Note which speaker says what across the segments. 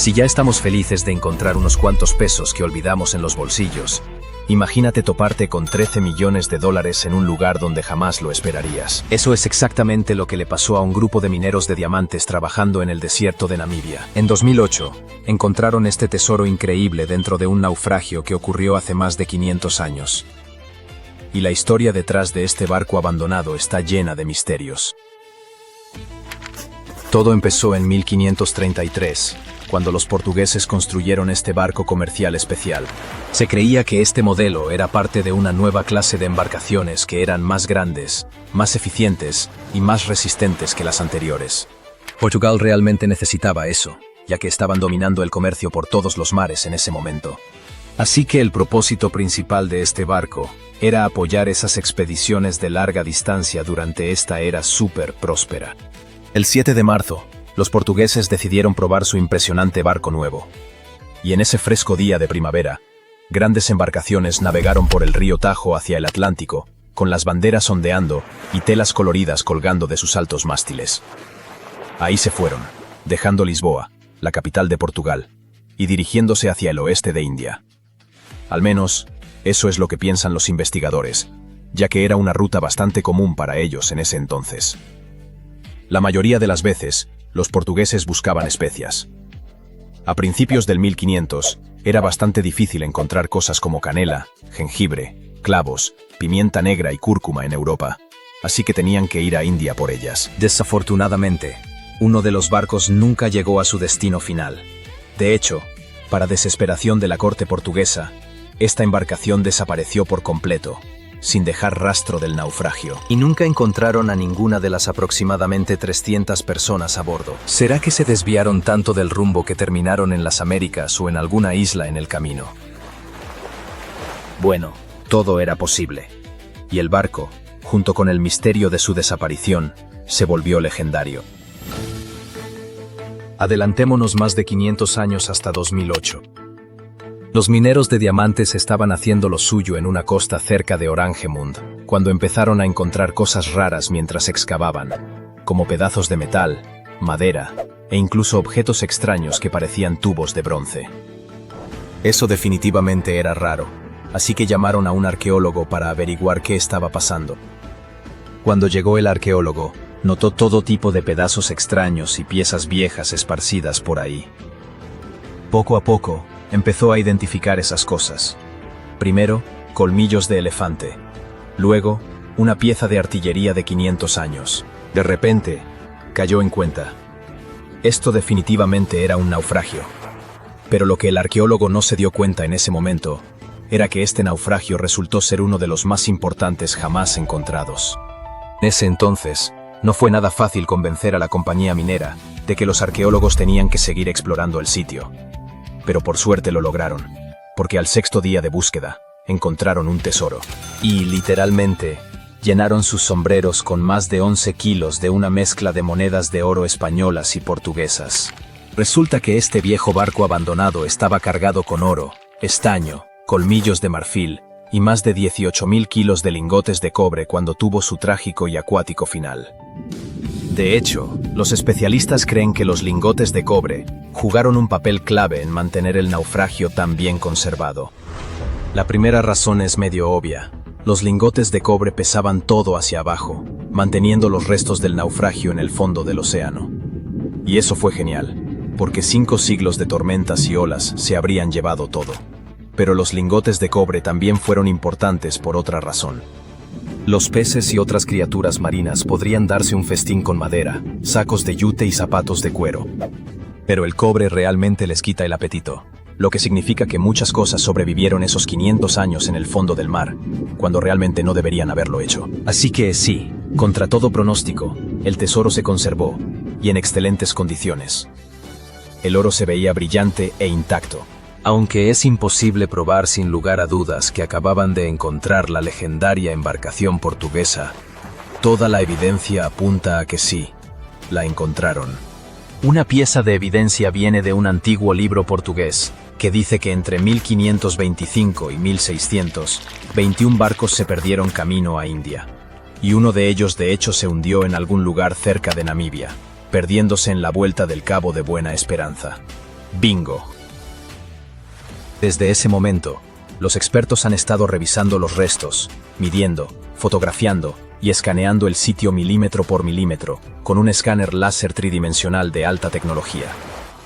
Speaker 1: Si ya estamos felices de encontrar unos cuantos pesos que olvidamos en los bolsillos, imagínate toparte con 13 millones de dólares en un lugar donde jamás lo esperarías. Eso es exactamente lo que le pasó a un grupo de mineros de diamantes trabajando en el desierto de Namibia. En 2008, encontraron este tesoro increíble dentro de un naufragio que ocurrió hace más de 500 años. Y la historia detrás de este barco abandonado está llena de misterios. Todo empezó en 1533, cuando los portugueses construyeron este barco comercial especial. Se creía que este modelo era parte de una nueva clase de embarcaciones que eran más grandes, más eficientes y más resistentes que las anteriores. Portugal realmente necesitaba eso, ya que estaban dominando el comercio por todos los mares en ese momento. Así que el propósito principal de este barco era apoyar esas expediciones de larga distancia durante esta era súper próspera. El 7 de marzo, los portugueses decidieron probar su impresionante barco nuevo. Y en ese fresco día de primavera, grandes embarcaciones navegaron por el río Tajo hacia el Atlántico, con las banderas ondeando y telas coloridas colgando de sus altos mástiles. Ahí se fueron, dejando Lisboa, la capital de Portugal, y dirigiéndose hacia el oeste de India. Al menos, eso es lo que piensan los investigadores, ya que era una ruta bastante común para ellos en ese entonces. La mayoría de las veces, los portugueses buscaban especias. A principios del 1500, era bastante difícil encontrar cosas como canela, jengibre, clavos, pimienta negra y cúrcuma en Europa, así que tenían que ir a India por ellas. Desafortunadamente, uno de los barcos nunca llegó a su destino final. De hecho, para desesperación de la corte portuguesa, esta embarcación desapareció por completo, sin dejar rastro del naufragio. Y nunca encontraron a ninguna de las aproximadamente 300 personas a bordo. ¿Será que se desviaron tanto del rumbo que terminaron en las Américas o en alguna isla en el camino? Bueno, todo era posible. Y el barco, junto con el misterio de su desaparición, se volvió legendario. Adelantémonos más de 500 años hasta 2008. Los mineros de diamantes estaban haciendo lo suyo en una costa cerca de Oranjemund, cuando empezaron a encontrar cosas raras mientras excavaban, como pedazos de metal, madera e incluso objetos extraños que parecían tubos de bronce. Eso definitivamente era raro, así que llamaron a un arqueólogo para averiguar qué estaba pasando. Cuando llegó el arqueólogo, notó todo tipo de pedazos extraños y piezas viejas esparcidas por ahí. Poco a poco, empezó a identificar esas cosas. Primero, colmillos de elefante. Luego, una pieza de artillería de 500 años. De repente, cayó en cuenta. Esto definitivamente era un naufragio. Pero lo que el arqueólogo no se dio cuenta en ese momento, era que este naufragio resultó ser uno de los más importantes jamás encontrados. En ese entonces, no fue nada fácil convencer a la compañía minera de que los arqueólogos tenían que seguir explorando el sitio. Pero por suerte lo lograron, porque al 6º día de búsqueda, encontraron un tesoro. Y, literalmente, llenaron sus sombreros con más de 11 kilos de una mezcla de monedas de oro españolas y portuguesas. Resulta que este viejo barco abandonado estaba cargado con oro, estaño, colmillos de marfil y más de 18.000 kilos de lingotes de cobre cuando tuvo su trágico y acuático final. De hecho, los especialistas creen que los lingotes de cobre jugaron un papel clave en mantener el naufragio tan bien conservado. La primera razón es medio obvia. Los lingotes de cobre pesaban todo hacia abajo, manteniendo los restos del naufragio en el fondo del océano. Y eso fue genial, porque 5 siglos de tormentas y olas se habrían llevado todo. Pero los lingotes de cobre también fueron importantes por otra razón. Los peces y otras criaturas marinas podrían darse un festín con madera, sacos de yute y zapatos de cuero. Pero el cobre realmente les quita el apetito, lo que significa que muchas cosas sobrevivieron esos 500 años en el fondo del mar, cuando realmente no deberían haberlo hecho. Así que sí, contra todo pronóstico, el tesoro se conservó, y en excelentes condiciones. El oro se veía brillante e intacto. Aunque es imposible probar sin lugar a dudas que acababan de encontrar la legendaria embarcación portuguesa, toda la evidencia apunta a que sí, la encontraron. Una pieza de evidencia viene de un antiguo libro portugués, que dice que entre 1525 y 1600, 21 barcos se perdieron camino a India. Y uno de ellos de hecho se hundió en algún lugar cerca de Namibia, perdiéndose en la vuelta del Cabo de Buena Esperanza. Bingo. Desde ese momento, los expertos han estado revisando los restos, midiendo, fotografiando y escaneando el sitio milímetro por milímetro con un escáner láser tridimensional de alta tecnología.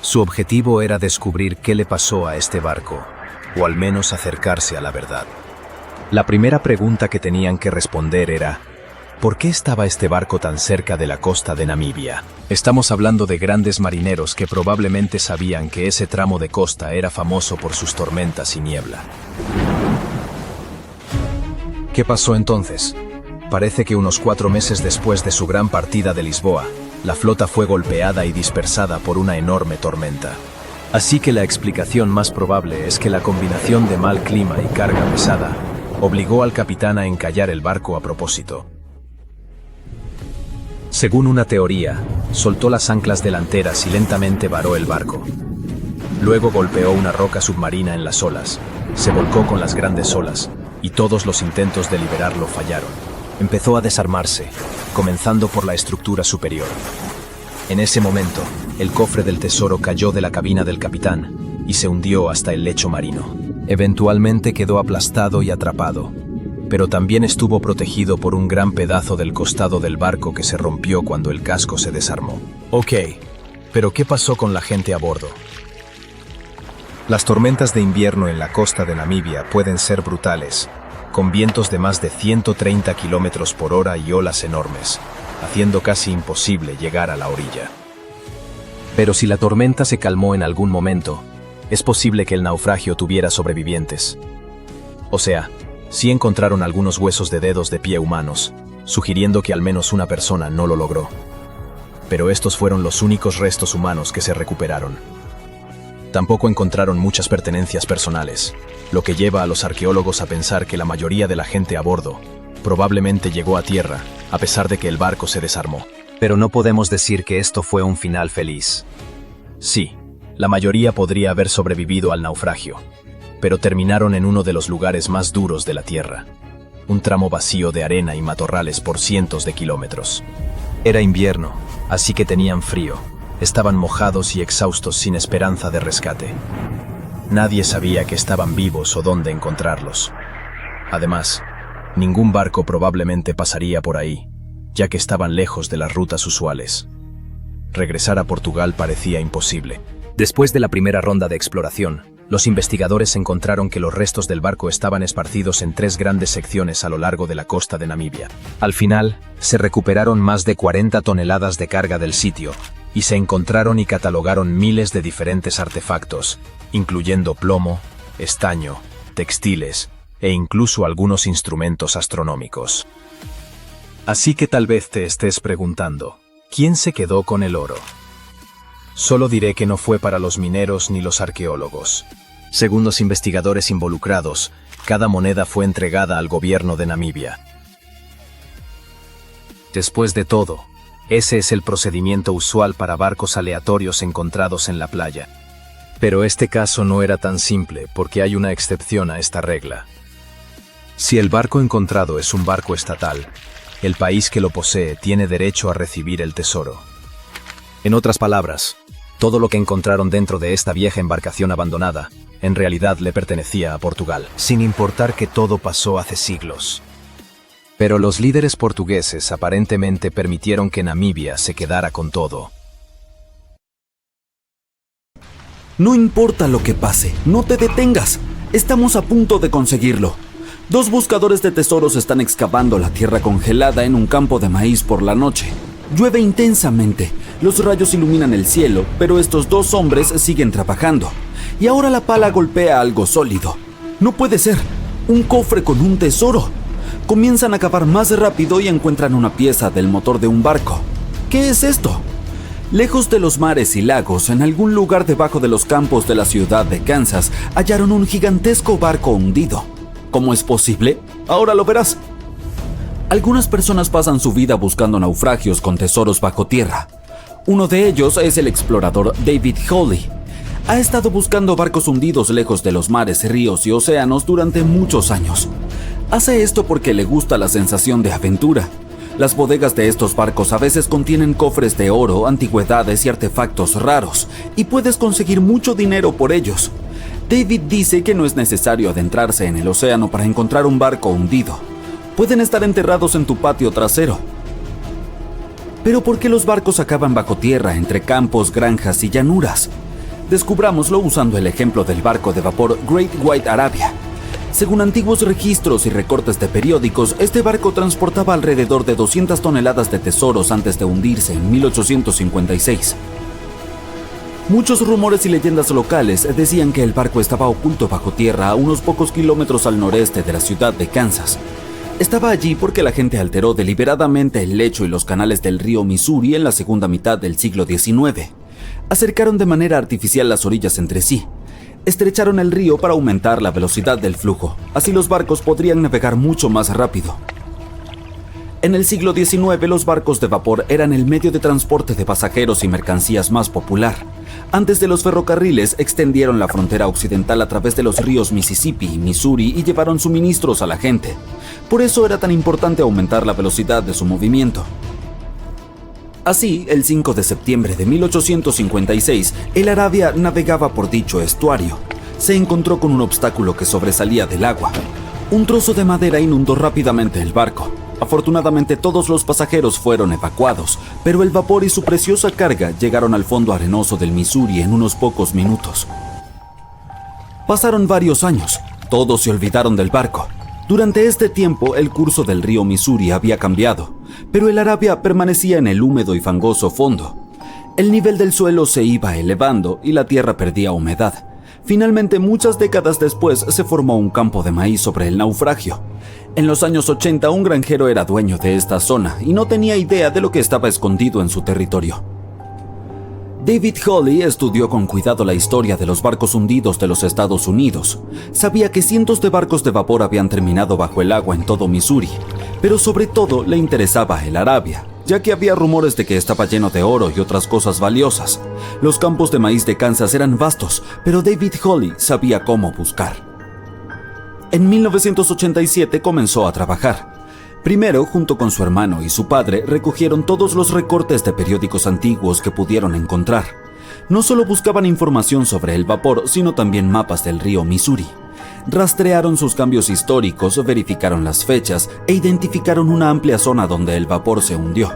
Speaker 1: Su objetivo era descubrir qué le pasó a este barco, o al menos acercarse a la verdad. La primera pregunta que tenían que responder era: ¿por qué estaba este barco tan cerca de la costa de Namibia? Estamos hablando de grandes marineros que probablemente sabían que ese tramo de costa era famoso por sus tormentas y niebla. ¿Qué pasó entonces? Parece que unos 4 meses después de su gran partida de Lisboa, la flota fue golpeada y dispersada por una enorme tormenta. Así que la explicación más probable es que la combinación de mal clima y carga pesada obligó al capitán a encallar el barco a propósito. Según una teoría, soltó las anclas delanteras y lentamente varó el barco. Luego golpeó una roca submarina en las olas, se volcó con las grandes olas, y todos los intentos de liberarlo fallaron. Empezó a desarmarse, comenzando por la estructura superior. En ese momento, el cofre del tesoro cayó de la cabina del capitán y se hundió hasta el lecho marino. Eventualmente quedó aplastado y atrapado, pero también estuvo protegido por un gran pedazo del costado del barco que se rompió cuando el casco se desarmó. Ok, pero ¿qué pasó con la gente a bordo? Las tormentas de invierno en la costa de Namibia pueden ser brutales, con vientos de más de 130 kilómetros por hora y olas enormes, haciendo casi imposible llegar a la orilla. Pero si la tormenta se calmó en algún momento, es posible que el naufragio tuviera sobrevivientes. O sea, sí encontraron algunos huesos de dedos de pie humanos, sugiriendo que al menos una persona no lo logró. Pero estos fueron los únicos restos humanos que se recuperaron. Tampoco encontraron muchas pertenencias personales, lo que lleva a los arqueólogos a pensar que la mayoría de la gente a bordo probablemente llegó a tierra, a pesar de que el barco se desarmó. Pero no podemos decir que esto fue un final feliz. Sí, la mayoría podría haber sobrevivido al naufragio, pero terminaron en uno de los lugares más duros de la Tierra, un tramo vacío de arena y matorrales por cientos de kilómetros. Era invierno, así que tenían frío, estaban mojados y exhaustos sin esperanza de rescate. Nadie sabía que estaban vivos o dónde encontrarlos. Además, ningún barco probablemente pasaría por ahí, ya que estaban lejos de las rutas usuales. Regresar a Portugal parecía imposible. Después de la primera ronda de exploración, los investigadores encontraron que los restos del barco estaban esparcidos en 3 grandes secciones a lo largo de la costa de Namibia. Al final, se recuperaron más de 40 toneladas de carga del sitio, y se encontraron y catalogaron miles de diferentes artefactos, incluyendo plomo, estaño, textiles e incluso algunos instrumentos astronómicos. Así que tal vez te estés preguntando, ¿quién se quedó con el oro? Solo diré que no fue para los mineros ni los arqueólogos. Según los investigadores involucrados, cada moneda fue entregada al gobierno de Namibia. Después de todo, ese es el procedimiento usual para barcos aleatorios encontrados en la playa. Pero este caso no era tan simple porque hay una excepción a esta regla. Si el barco encontrado es un barco estatal, el país que lo posee tiene derecho a recibir el tesoro. En otras palabras, todo lo que encontraron dentro de esta vieja embarcación abandonada, en realidad le pertenecía a Portugal, sin importar que todo pasó hace siglos. Pero los líderes portugueses aparentemente permitieron que Namibia se quedara con todo.
Speaker 2: No importa lo que pase, no te detengas. Estamos a punto de conseguirlo. 2 buscadores de tesoros están excavando la tierra congelada en un campo de maíz por la noche. Llueve intensamente, los rayos iluminan el cielo, pero estos 2 hombres siguen trabajando. Y ahora la pala golpea algo sólido. No puede ser, un cofre con un tesoro. Comienzan a cavar más rápido y encuentran una pieza del motor de un barco. ¿Qué es esto? Lejos de los mares y lagos, en algún lugar debajo de los campos de la ciudad de Kansas, hallaron un gigantesco barco hundido. ¿Cómo es posible? Ahora lo verás. Algunas personas pasan su vida buscando naufragios con tesoros bajo tierra. Uno de ellos es el explorador David Hawley. Ha estado buscando barcos hundidos lejos de los mares, ríos y océanos durante muchos años. Hace esto porque le gusta la sensación de aventura. Las bodegas de estos barcos a veces contienen cofres de oro, antigüedades y artefactos raros, y puedes conseguir mucho dinero por ellos. David dice que no es necesario adentrarse en el océano para encontrar un barco hundido. Pueden estar enterrados en tu patio trasero. Pero ¿por qué los barcos acaban bajo tierra entre campos, granjas y llanuras? Descubrámoslo usando el ejemplo del barco de vapor Great White Arabia. Según antiguos registros y recortes de periódicos, este barco transportaba alrededor de 200 toneladas de tesoros antes de hundirse en 1856. Muchos rumores y leyendas locales decían que el barco estaba oculto bajo tierra a unos pocos kilómetros al noreste de la ciudad de Kansas. Estaba allí porque la gente alteró deliberadamente el lecho y los canales del río Missouri en la segunda mitad del siglo XIX. Acercaron de manera artificial las orillas entre sí. Estrecharon el río para aumentar la velocidad del flujo, así los barcos podrían navegar mucho más rápido. En el siglo XIX, los barcos de vapor eran el medio de transporte de pasajeros y mercancías más popular. Antes de los ferrocarriles, extendieron la frontera occidental a través de los ríos Mississippi y Missouri y llevaron suministros a la gente. Por eso era tan importante aumentar la velocidad de su movimiento. Así, el 5 de septiembre de 1856, el Arabia navegaba por dicho estuario. Se encontró con un obstáculo que sobresalía del agua. Un trozo de madera inundó rápidamente el barco. Afortunadamente, todos los pasajeros fueron evacuados, pero el vapor y su preciosa carga llegaron al fondo arenoso del Missouri en unos pocos minutos. Pasaron varios años. Todos se olvidaron del barco. Durante este tiempo, el curso del río Missouri había cambiado, pero el Arabia permanecía en el húmedo y fangoso fondo. El nivel del suelo se iba elevando y la tierra perdía humedad. Finalmente, muchas décadas después, se formó un campo de maíz sobre el naufragio. En los años 80, un granjero era dueño de esta zona y no tenía idea de lo que estaba escondido en su territorio. David Hawley estudió con cuidado la historia de los barcos hundidos de los Estados Unidos. Sabía que cientos de barcos de vapor habían terminado bajo el agua en todo Missouri, pero sobre todo le interesaba el Arabia, ya que había rumores de que estaba lleno de oro y otras cosas valiosas. Los campos de maíz de Kansas eran vastos, pero David Hawley sabía cómo buscar. En 1987 comenzó a trabajar. Primero, junto con su hermano y su padre, recogieron todos los recortes de periódicos antiguos que pudieron encontrar. No solo buscaban información sobre el vapor, sino también mapas del río Missouri. Rastrearon sus cambios históricos, verificaron las fechas e identificaron una amplia zona donde el vapor se hundió.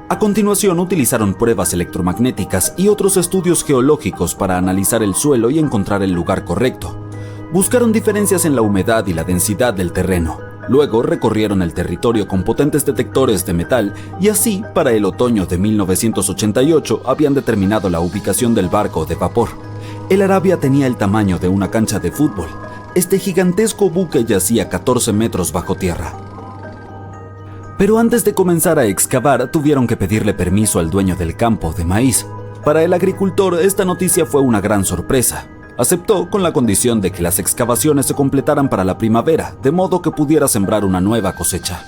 Speaker 2: A continuación, utilizaron pruebas electromagnéticas y otros estudios geológicos para analizar el suelo y encontrar el lugar correcto. Buscaron diferencias en la humedad y la densidad del terreno. Luego recorrieron el territorio con potentes detectores de metal y así, para el otoño de 1988, habían determinado la ubicación del barco de vapor. El Arabia tenía el tamaño de una cancha de fútbol. Este gigantesco buque yacía 14 metros bajo tierra. Pero antes de comenzar a excavar, tuvieron que pedirle permiso al dueño del campo de maíz. Para el agricultor, esta noticia fue una gran sorpresa. Aceptó con la condición de que las excavaciones se completaran para la primavera, de modo que pudiera sembrar una nueva cosecha.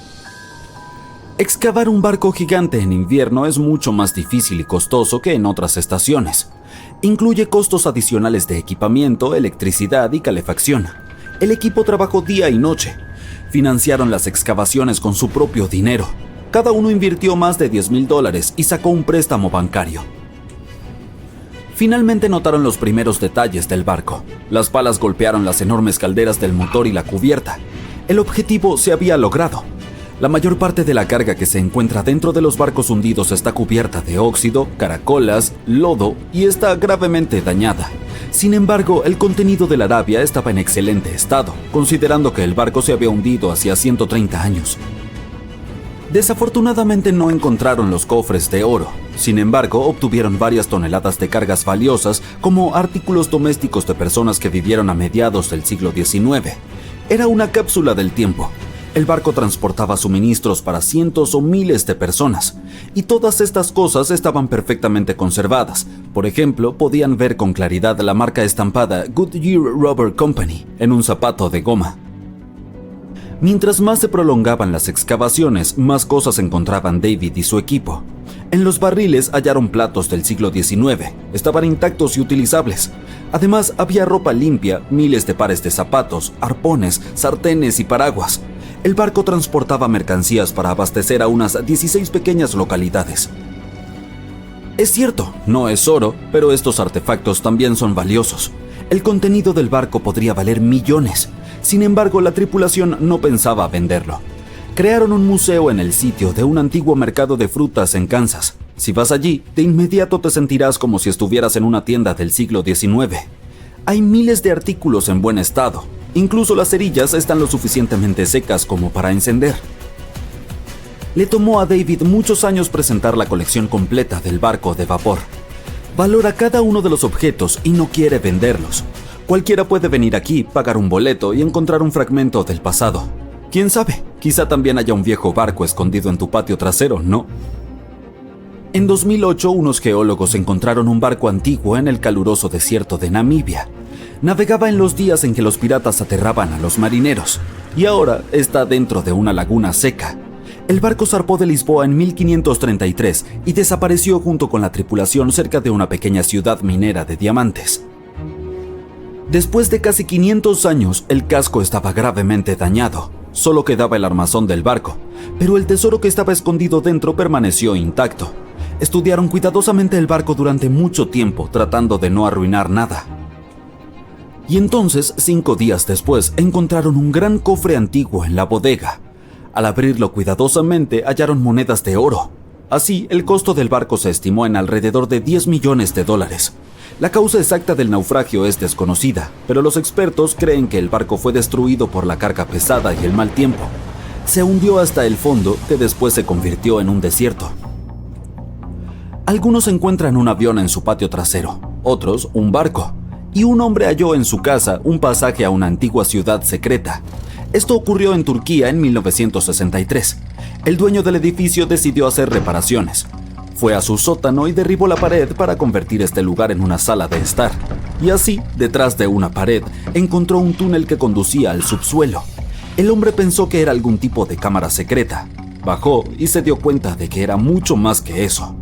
Speaker 2: Excavar un barco gigante en invierno es mucho más difícil y costoso que en otras estaciones. Incluye costos adicionales de equipamiento, electricidad y calefacción. El equipo trabajó día y noche. Financiaron las excavaciones con su propio dinero. Cada uno invirtió más de $10,000 y sacó un préstamo bancario. Finalmente notaron los primeros detalles del barco. Las palas golpearon las enormes calderas del motor y la cubierta. El objetivo se había logrado. La mayor parte de la carga que se encuentra dentro de los barcos hundidos está cubierta de óxido, caracolas, lodo y está gravemente dañada. Sin embargo, el contenido del Arabia estaba en excelente estado, considerando que el barco se había hundido hacía 130 años. Desafortunadamente no encontraron los cofres de oro. Sin embargo, obtuvieron varias toneladas de cargas valiosas como artículos domésticos de personas que vivieron a mediados del siglo XIX. Era una cápsula del tiempo. El barco transportaba suministros para cientos o miles de personas, y todas estas cosas estaban perfectamente conservadas. Por ejemplo, podían ver con claridad la marca estampada Goodyear Rubber Company en un zapato de goma. Mientras más se prolongaban las excavaciones, más cosas encontraban David y su equipo. En los barriles hallaron platos del siglo XIX, estaban intactos y utilizables. Además, había ropa limpia, miles de pares de zapatos, arpones, sartenes y paraguas. El barco transportaba mercancías para abastecer a unas 16 pequeñas localidades. Es cierto, no es oro, pero estos artefactos también son valiosos. El contenido del barco podría valer millones. Sin embargo, la tripulación no pensaba venderlo. Crearon un museo en el sitio de un antiguo mercado de frutas en Kansas. Si vas allí, de inmediato te sentirás como si estuvieras en una tienda del siglo XIX. Hay miles de artículos en buen estado. Incluso las cerillas están lo suficientemente secas como para encender. Le tomó a David muchos años presentar la colección completa del barco de vapor. Valora cada uno de los objetos y no quiere venderlos. Cualquiera puede venir aquí, pagar un boleto y encontrar un fragmento del pasado. ¿Quién sabe? Quizá también haya un viejo barco escondido en tu patio trasero, ¿no? En 2008, unos geólogos encontraron un barco antiguo en el caluroso desierto de Namibia. Navegaba en los días en que los piratas aterraban a los marineros, y ahora está dentro de una laguna seca. El barco zarpó de Lisboa en 1533 y desapareció junto con la tripulación cerca de una pequeña ciudad minera de diamantes. Después de casi 500 años, el casco estaba gravemente dañado. Solo quedaba el armazón del barco, pero el tesoro que estaba escondido dentro permaneció intacto. Estudiaron cuidadosamente el barco durante mucho tiempo, tratando de no arruinar nada. Y entonces, 5 días después, encontraron un gran cofre antiguo en la bodega. Al abrirlo cuidadosamente, hallaron monedas de oro. Así, el costo del barco se estimó en alrededor de $10 millones. La causa exacta del naufragio es desconocida, pero los expertos creen que el barco fue destruido por la carga pesada y el mal tiempo. Se hundió hasta el fondo, que después se convirtió en un desierto. Algunos encuentran un avión en su patio trasero, otros un barco, y un hombre halló en su casa un pasaje a una antigua ciudad secreta. Esto ocurrió en Turquía en 1963. El dueño del edificio decidió hacer reparaciones. Fue a su sótano y derribó la pared para convertir este lugar en una sala de estar. Y así, detrás de una pared, encontró un túnel que conducía al subsuelo. El hombre pensó que era algún tipo de cámara secreta. Bajó y se dio cuenta de que era mucho más que eso.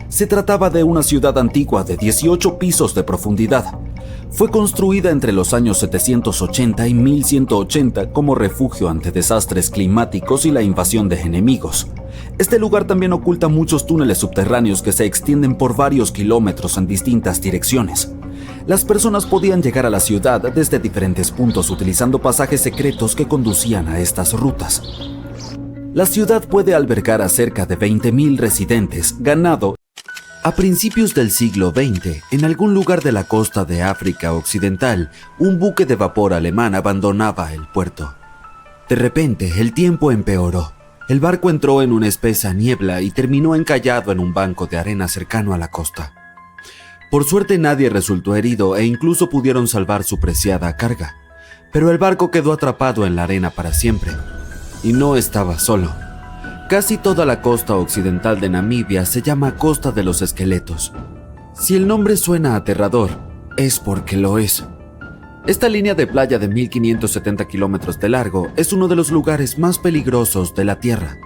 Speaker 2: Se trataba de una ciudad antigua de 18 pisos de profundidad. Fue construida entre los años 780 y 1180 como refugio ante desastres climáticos y la invasión de enemigos. Este lugar también oculta muchos túneles subterráneos que se extienden por varios kilómetros en distintas direcciones. Las personas podían llegar a la ciudad desde diferentes puntos utilizando pasajes secretos que conducían a estas rutas. La ciudad puede albergar a cerca de 20.000 residentes, ganado. A principios del siglo XX, en algún lugar de la costa de África Occidental, un buque de vapor alemán abandonaba el puerto. De repente, el tiempo empeoró. El barco entró en una espesa niebla y terminó encallado en un banco de arena cercano a la costa. Por suerte nadie resultó herido e incluso pudieron salvar su preciada carga. Pero el barco quedó atrapado en la arena para siempre. Y no estaba solo. Casi toda la costa occidental de Namibia se llama Costa de los Esqueletos. Si el nombre suena aterrador, es porque lo es. Esta línea de playa de 1570 kilómetros de largo es uno de los lugares más peligrosos de la Tierra.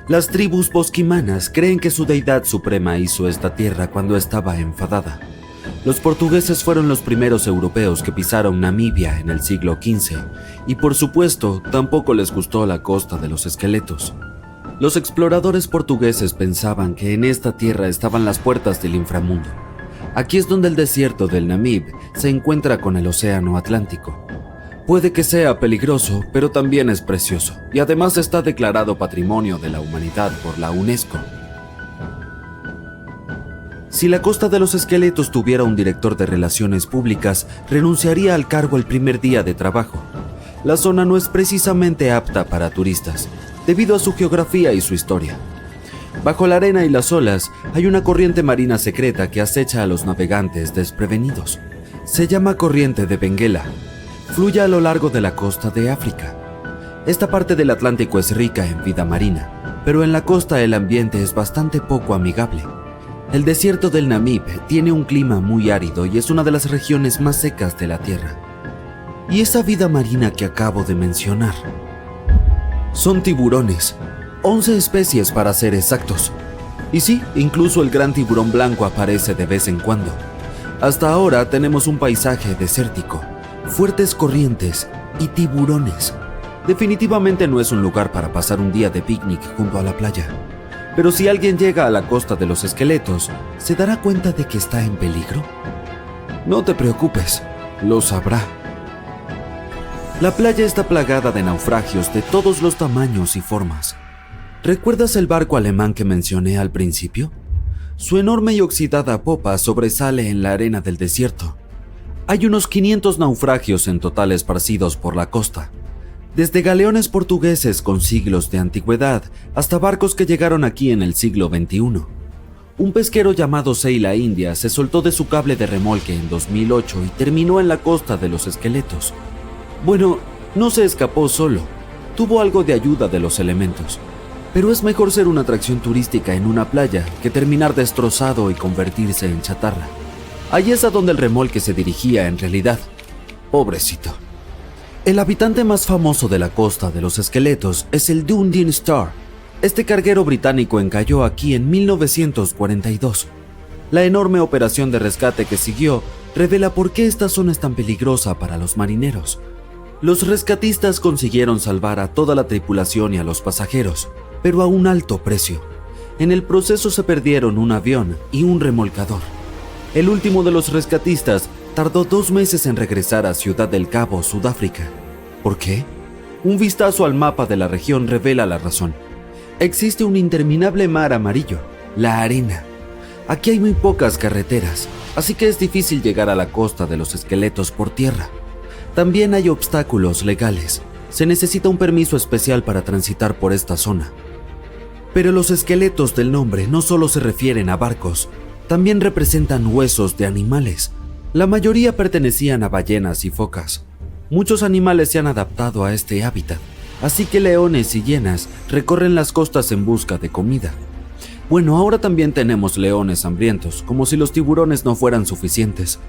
Speaker 2: Las tribus bosquimanas creen que su deidad suprema hizo esta tierra cuando estaba enfadada. Los portugueses fueron los primeros europeos que pisaron Namibia en el siglo XV, y por supuesto tampoco les gustó la Costa de los Esqueletos. Los exploradores portugueses pensaban que en esta tierra estaban las puertas del inframundo. Aquí es donde el desierto del Namib se encuentra con el océano Atlántico. Puede que sea peligroso, pero también es precioso, y además está declarado Patrimonio de la Humanidad por la UNESCO. Si la Costa de los Esqueletos tuviera un director de relaciones públicas, renunciaría al cargo el primer día de trabajo. La zona no es precisamente apta para turistas, debido a su geografía y su historia. Bajo la arena y las olas hay una corriente marina secreta que acecha a los navegantes desprevenidos. Se llama Corriente de Benguela. Fluye a lo largo de la costa de África. Esta parte del Atlántico es rica en vida marina, pero en la costa el ambiente es bastante poco amigable. El desierto del Namib tiene un clima muy árido y es una de las regiones más secas de la Tierra. Y esa vida marina que acabo de mencionar son tiburones, 11 especies para ser exactos. Y sí, incluso el gran tiburón blanco aparece de vez en cuando. Hasta ahora tenemos un paisaje desértico, fuertes corrientes y tiburones. Definitivamente no es un lugar para pasar un día de picnic junto a la playa. Pero si alguien llega a la costa de los esqueletos, ¿se dará cuenta de que está en peligro? No te preocupes, lo sabrá. La playa está plagada de naufragios de todos los tamaños y formas. ¿Recuerdas el barco alemán que mencioné al principio? Su enorme y oxidada popa sobresale en la arena del desierto. Hay unos 500 naufragios en total esparcidos por la costa, desde galeones portugueses con siglos de antigüedad hasta barcos que llegaron aquí en el siglo XXI. Un pesquero llamado Sailor India se soltó de su cable de remolque en 2008 y terminó en la costa de los esqueletos. Bueno, no se escapó solo, tuvo algo de ayuda de los elementos. Pero es mejor ser una atracción turística en una playa que terminar destrozado y convertirse en chatarra. Ahí es a donde el remolque se dirigía en realidad. Pobrecito. El habitante más famoso de la costa de los esqueletos es el Dundee Star. Este carguero británico encalló aquí en 1942. La enorme operación de rescate que siguió revela por qué esta zona es tan peligrosa para los marineros. Los rescatistas consiguieron salvar a toda la tripulación y a los pasajeros, pero a un alto precio. En el proceso se perdieron un avión y un remolcador. El último de los rescatistas tardó 2 meses en regresar a Ciudad del Cabo, Sudáfrica. ¿Por qué? Un vistazo al mapa de la región revela la razón. Existe un interminable mar amarillo, la arena. Aquí hay muy pocas carreteras, así que es difícil llegar a la costa de los esqueletos por tierra. También hay obstáculos legales. Se necesita un permiso especial para transitar por esta zona. Pero los esqueletos del nombre no solo se refieren a barcos, también representan huesos de animales. La mayoría pertenecían a ballenas y focas. Muchos animales se han adaptado a este hábitat, así que leones y hienas recorren las costas en busca de comida. Bueno, ahora también tenemos leones hambrientos, como si los tiburones no fueran suficientes.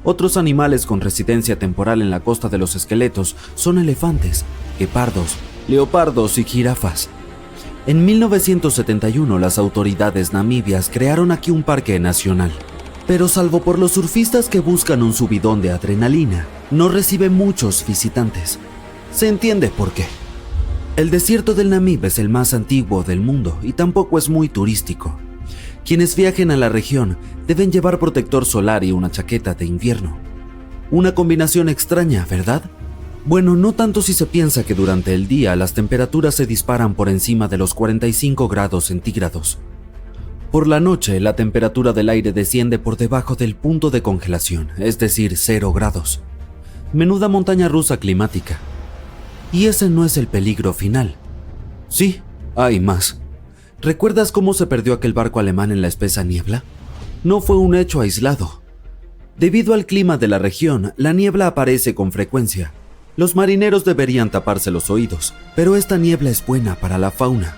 Speaker 2: Otros animales con residencia temporal en la costa de los esqueletos son elefantes, guepardos, leopardos y jirafas. En 1971 las autoridades namibias crearon aquí un parque nacional, pero salvo por los surfistas que buscan un subidón de adrenalina, no recibe muchos visitantes. Se entiende por qué. El desierto del Namib es el más antiguo del mundo y tampoco es muy turístico. Quienes viajen a la región deben llevar protector solar y una chaqueta de invierno. Una combinación extraña, ¿verdad? Bueno, no tanto si se piensa que durante el día las temperaturas se disparan por encima de los 45 grados centígrados. Por la noche, la temperatura del aire desciende por debajo del punto de congelación, es decir, 0 grados. Menuda montaña rusa climática. Y ese no es el peligro final. Sí, hay más. ¿Recuerdas cómo se perdió aquel barco alemán en la espesa niebla? No fue un hecho aislado. Debido al clima de la región, la niebla aparece con frecuencia. Los marineros deberían taparse los oídos, pero esta niebla es buena para la fauna.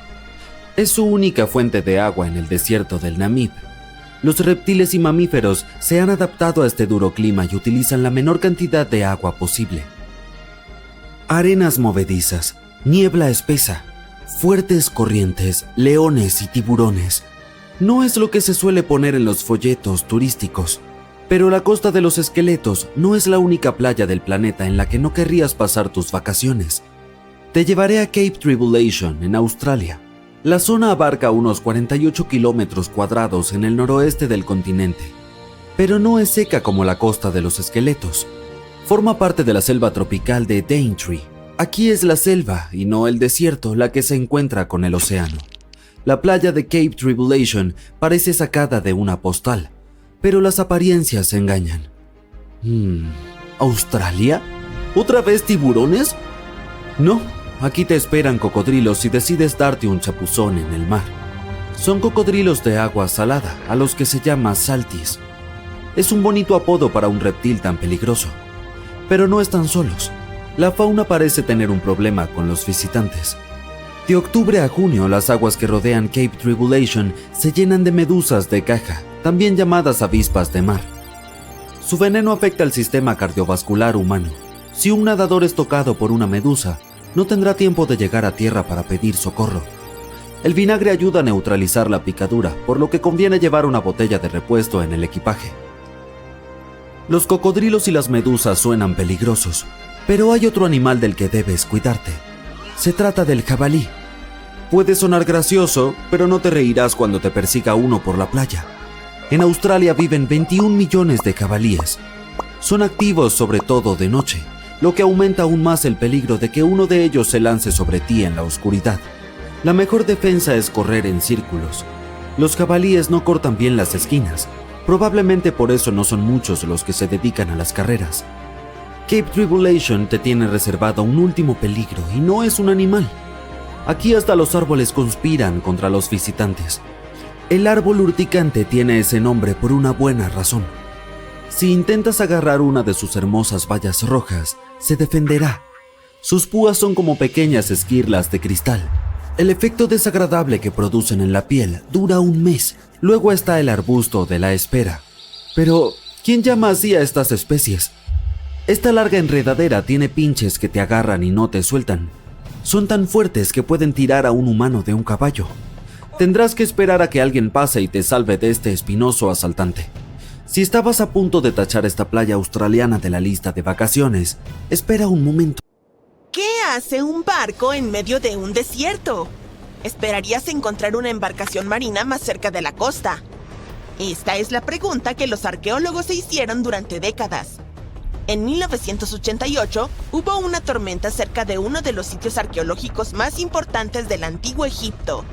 Speaker 2: Es su única fuente de agua en el desierto del Namib. Los reptiles y mamíferos se han adaptado a este duro clima y utilizan la menor cantidad de agua posible. Arenas movedizas, niebla espesa, fuertes corrientes, leones y tiburones. No es lo que se suele poner en los folletos turísticos, pero la costa de los esqueletos no es la única playa del planeta en la que no querrías pasar tus vacaciones. Te llevaré a Cape Tribulation, en Australia. La zona abarca unos 48 kilómetros cuadrados en el noroeste del continente, pero no es seca como la costa de los esqueletos. Forma parte de la selva tropical de Daintree. Aquí es la selva y no el desierto la que se encuentra con el océano. La playa de Cape Tribulation parece sacada de una postal, pero las apariencias engañan. ¿Australia? ¿Otra vez tiburones? No, aquí te esperan cocodrilos si decides darte un chapuzón en el mar. Son cocodrilos de agua salada, a los que se llama saltis. Es un bonito apodo para un reptil tan peligroso. Pero no están solos. La fauna parece tener un problema con los visitantes. De octubre a junio, las aguas que rodean Cape Tribulation se llenan de medusas de caja, también llamadas avispas de mar. Su veneno afecta al sistema cardiovascular humano. Si un nadador es tocado por una medusa, no tendrá tiempo de llegar a tierra para pedir socorro. El vinagre ayuda a neutralizar la picadura, por lo que conviene llevar una botella de repuesto en el equipaje. Los cocodrilos y las medusas suenan peligrosos, pero hay otro animal del que debes cuidarte: Se trata del jabalí. Puede sonar gracioso, pero no te reirás cuando te persiga uno por la playa. En Australia viven 21 millones de jabalíes. Son activos sobre todo de noche, lo que aumenta aún más el peligro de que uno de ellos se lance sobre ti en la oscuridad. La mejor defensa es correr en círculos. Los jabalíes no cortan bien las esquinas. Probablemente por eso no son muchos los que se dedican a las carreras. Cape Tribulation te tiene reservado un último peligro y no es un animal. Aquí hasta los árboles conspiran contra los visitantes. El árbol urticante tiene ese nombre por una buena razón. Si intentas agarrar una de sus hermosas bayas rojas, se defenderá. Sus púas son como pequeñas esquirlas de cristal. El efecto desagradable que producen en la piel dura un mes. Luego está el arbusto de la espera. Pero, ¿quién llama así a estas especies? Esta larga enredadera tiene pinches que te agarran y no te sueltan. Son tan fuertes que pueden tirar a un humano de un caballo. Tendrás que esperar a que alguien pase y te salve de este espinoso asaltante. Si estabas a punto de tachar esta playa australiana de la lista de vacaciones, espera un momento.
Speaker 3: ¿Qué hace un barco en medio de un desierto? Esperarías encontrar una embarcación marina más cerca de la costa. Esta es la pregunta que los arqueólogos se hicieron durante décadas. En 1988 hubo una tormenta cerca de uno de los sitios arqueológicos más importantes del antiguo Egipto.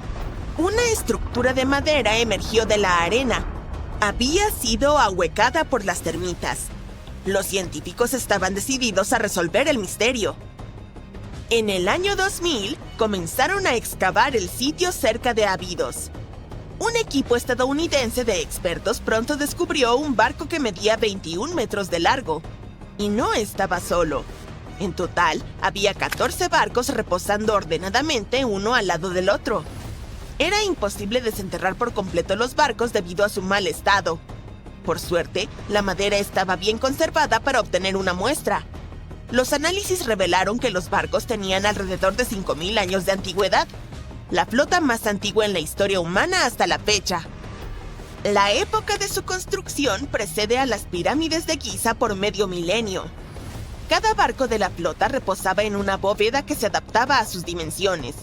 Speaker 3: Una estructura de madera emergió de la arena. Había sido ahuecada por las termitas. Los científicos estaban decididos a resolver el misterio. En el año 2000 comenzaron a excavar el sitio cerca de Abidos. Un equipo estadounidense de expertos pronto descubrió un barco que medía 21 metros de largo. Y no estaba solo. En total, había 14 barcos reposando ordenadamente uno al lado del otro. Era imposible desenterrar por completo los barcos debido a su mal estado. Por suerte, la madera estaba bien conservada para obtener una muestra. Los análisis revelaron que los barcos tenían alrededor de 5.000 años de antigüedad, la flota más antigua en la historia humana hasta la fecha. La época de su construcción precede a las pirámides de Giza por medio milenio. Cada barco de la flota reposaba en una bóveda que se adaptaba a sus dimensiones.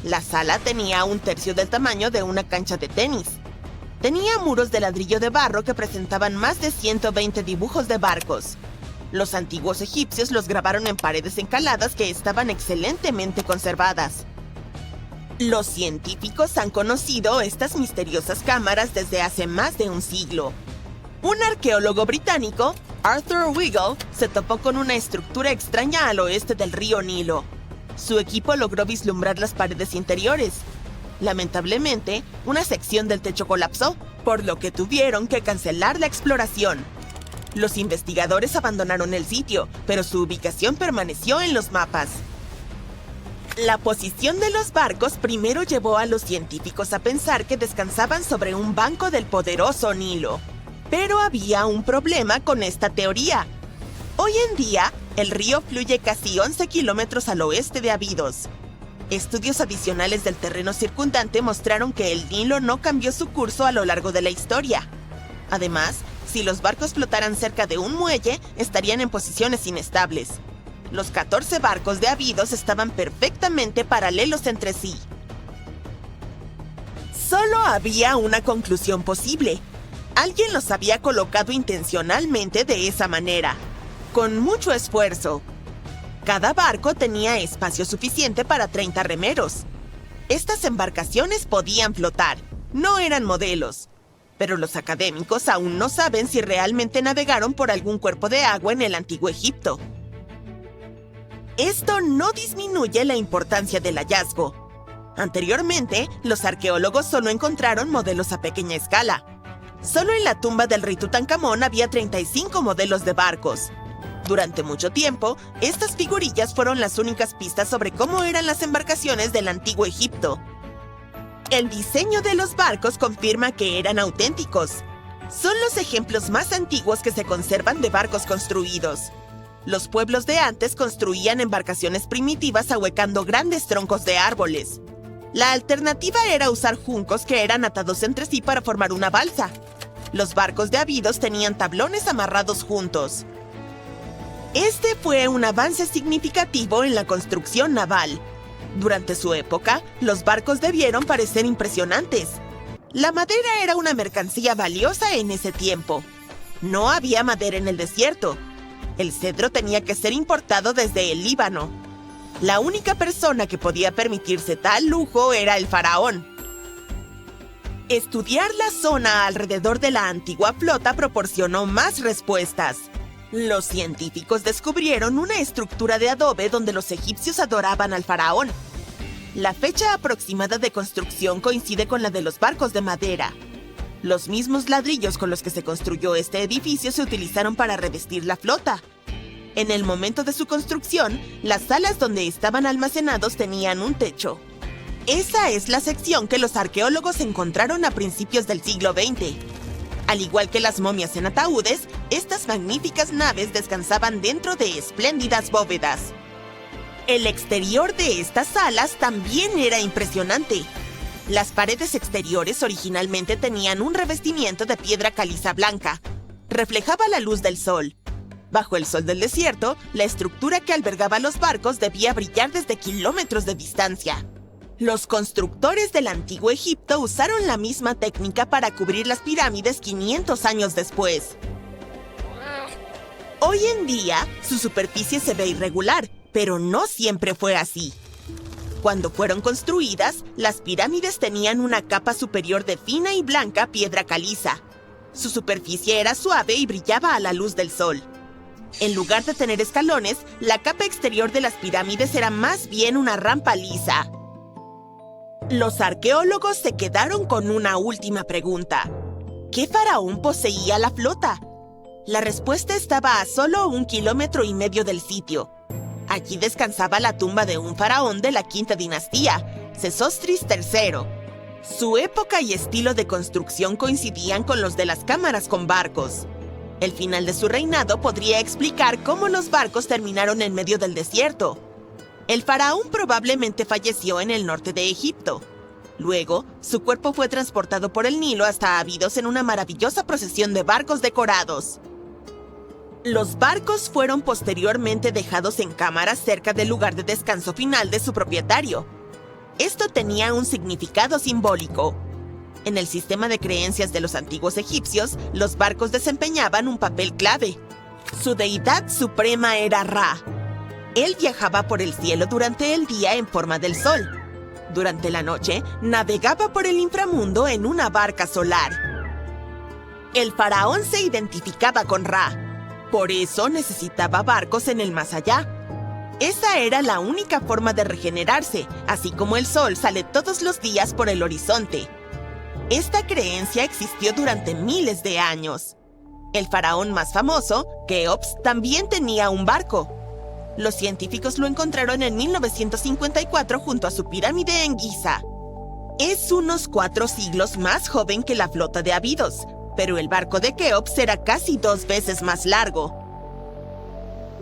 Speaker 3: La sala tenía un tercio del tamaño de una cancha de tenis. Tenía muros de ladrillo de barro que presentaban más de 120 dibujos de barcos. Los antiguos egipcios los grabaron en paredes encaladas que estaban excelentemente conservadas. Los científicos han conocido estas misteriosas cámaras desde hace más de un siglo. Un arqueólogo británico, Arthur Weigall, se topó con una estructura extraña al oeste del río Nilo. Su equipo logró vislumbrar las paredes interiores. Lamentablemente, una sección del techo colapsó, por lo que tuvieron que cancelar la exploración. Los investigadores abandonaron el sitio, pero su ubicación permaneció en los mapas. La posición de los barcos primero llevó a los científicos a pensar que descansaban sobre un banco del poderoso Nilo. Pero había un problema con esta teoría. Hoy en día, el río fluye casi 11 kilómetros al oeste de Abidos. Estudios adicionales del terreno circundante mostraron que el Nilo no cambió su curso a lo largo de la historia. Además, si los barcos flotaran cerca de un muelle, estarían en posiciones inestables. Los 14 barcos de Abidos estaban perfectamente paralelos entre sí. Solo había una conclusión posible. Alguien los había colocado intencionalmente de esa manera, con mucho esfuerzo. Cada barco tenía espacio suficiente para 30 remeros. Estas embarcaciones podían flotar, no eran modelos. Pero los académicos aún no saben si realmente navegaron por algún cuerpo de agua en el antiguo Egipto. Esto no disminuye la importancia del hallazgo. Anteriormente, los arqueólogos solo encontraron modelos a pequeña escala. Solo en la tumba del rey Tutankamón había 35 modelos de barcos. Durante mucho tiempo, estas figurillas fueron las únicas pistas sobre cómo eran las embarcaciones del antiguo Egipto. El diseño de los barcos confirma que eran auténticos. Son los ejemplos más antiguos que se conservan de barcos construidos. Los pueblos de antes construían embarcaciones primitivas ahuecando grandes troncos de árboles. La alternativa era usar juncos que eran atados entre sí para formar una balsa. Los barcos de Abidos tenían tablones amarrados juntos. Este fue un avance significativo en la construcción naval. Durante su época, los barcos debieron parecer impresionantes. La madera era una mercancía valiosa en ese tiempo. No había madera en el desierto. El cedro tenía que ser importado desde el Líbano. La única persona que podía permitirse tal lujo era el faraón. Estudiar la zona alrededor de la antigua flota proporcionó más respuestas. Los científicos descubrieron una estructura de adobe donde los egipcios adoraban al faraón. La fecha aproximada de construcción coincide con la de los barcos de madera. Los mismos ladrillos con los que se construyó este edificio se utilizaron para revestir la flota. En el momento de su construcción, las salas donde estaban almacenados tenían un techo. Esa es la sección que los arqueólogos encontraron a principios del siglo XX. Al igual que las momias en ataúdes, estas magníficas naves descansaban dentro de espléndidas bóvedas. El exterior de estas salas también era impresionante. Las paredes exteriores originalmente tenían un revestimiento de piedra caliza blanca. Reflejaba la luz del sol. Bajo el sol del desierto, la estructura que albergaba los barcos debía brillar desde kilómetros de distancia. Los constructores del antiguo Egipto usaron la misma técnica para cubrir las pirámides 500 años después. Hoy en día, su superficie se ve irregular, pero no siempre fue así. Cuando fueron construidas, las pirámides tenían una capa superior de fina y blanca piedra caliza. Su superficie era suave y brillaba a la luz del sol. En lugar de tener escalones, la capa exterior de las pirámides era más bien una rampa lisa. Los arqueólogos se quedaron con una última pregunta. ¿Qué faraón poseía la flota? La respuesta estaba a solo 1,5 kilómetros del sitio. Allí descansaba la tumba de un faraón de la quinta dinastía, Sesostris III. Su época y estilo de construcción coincidían con los de las cámaras con barcos. El final de su reinado podría explicar cómo los barcos terminaron en medio del desierto. El faraón probablemente falleció en el norte de Egipto. Luego, su cuerpo fue transportado por el Nilo hasta Abidos en una maravillosa procesión de barcos decorados. Los barcos fueron posteriormente dejados en cámaras cerca del lugar de descanso final de su propietario. Esto tenía un significado simbólico. En el sistema de creencias de los antiguos egipcios, los barcos desempeñaban un papel clave. Su deidad suprema era Ra. Él viajaba por el cielo durante el día en forma del sol. Durante la noche, navegaba por el inframundo en una barca solar. El faraón se identificaba con Ra. Por eso necesitaba barcos en el más allá. Esa era la única forma de regenerarse, así como el sol sale todos los días por el horizonte. Esta creencia existió durante miles de años. El faraón más famoso, Keops, también tenía un barco. Los científicos lo encontraron en 1954 junto a su pirámide en Giza. Es unos 4 siglos más joven que la flota de Abidos, pero el barco de Keops era casi 2 veces más largo.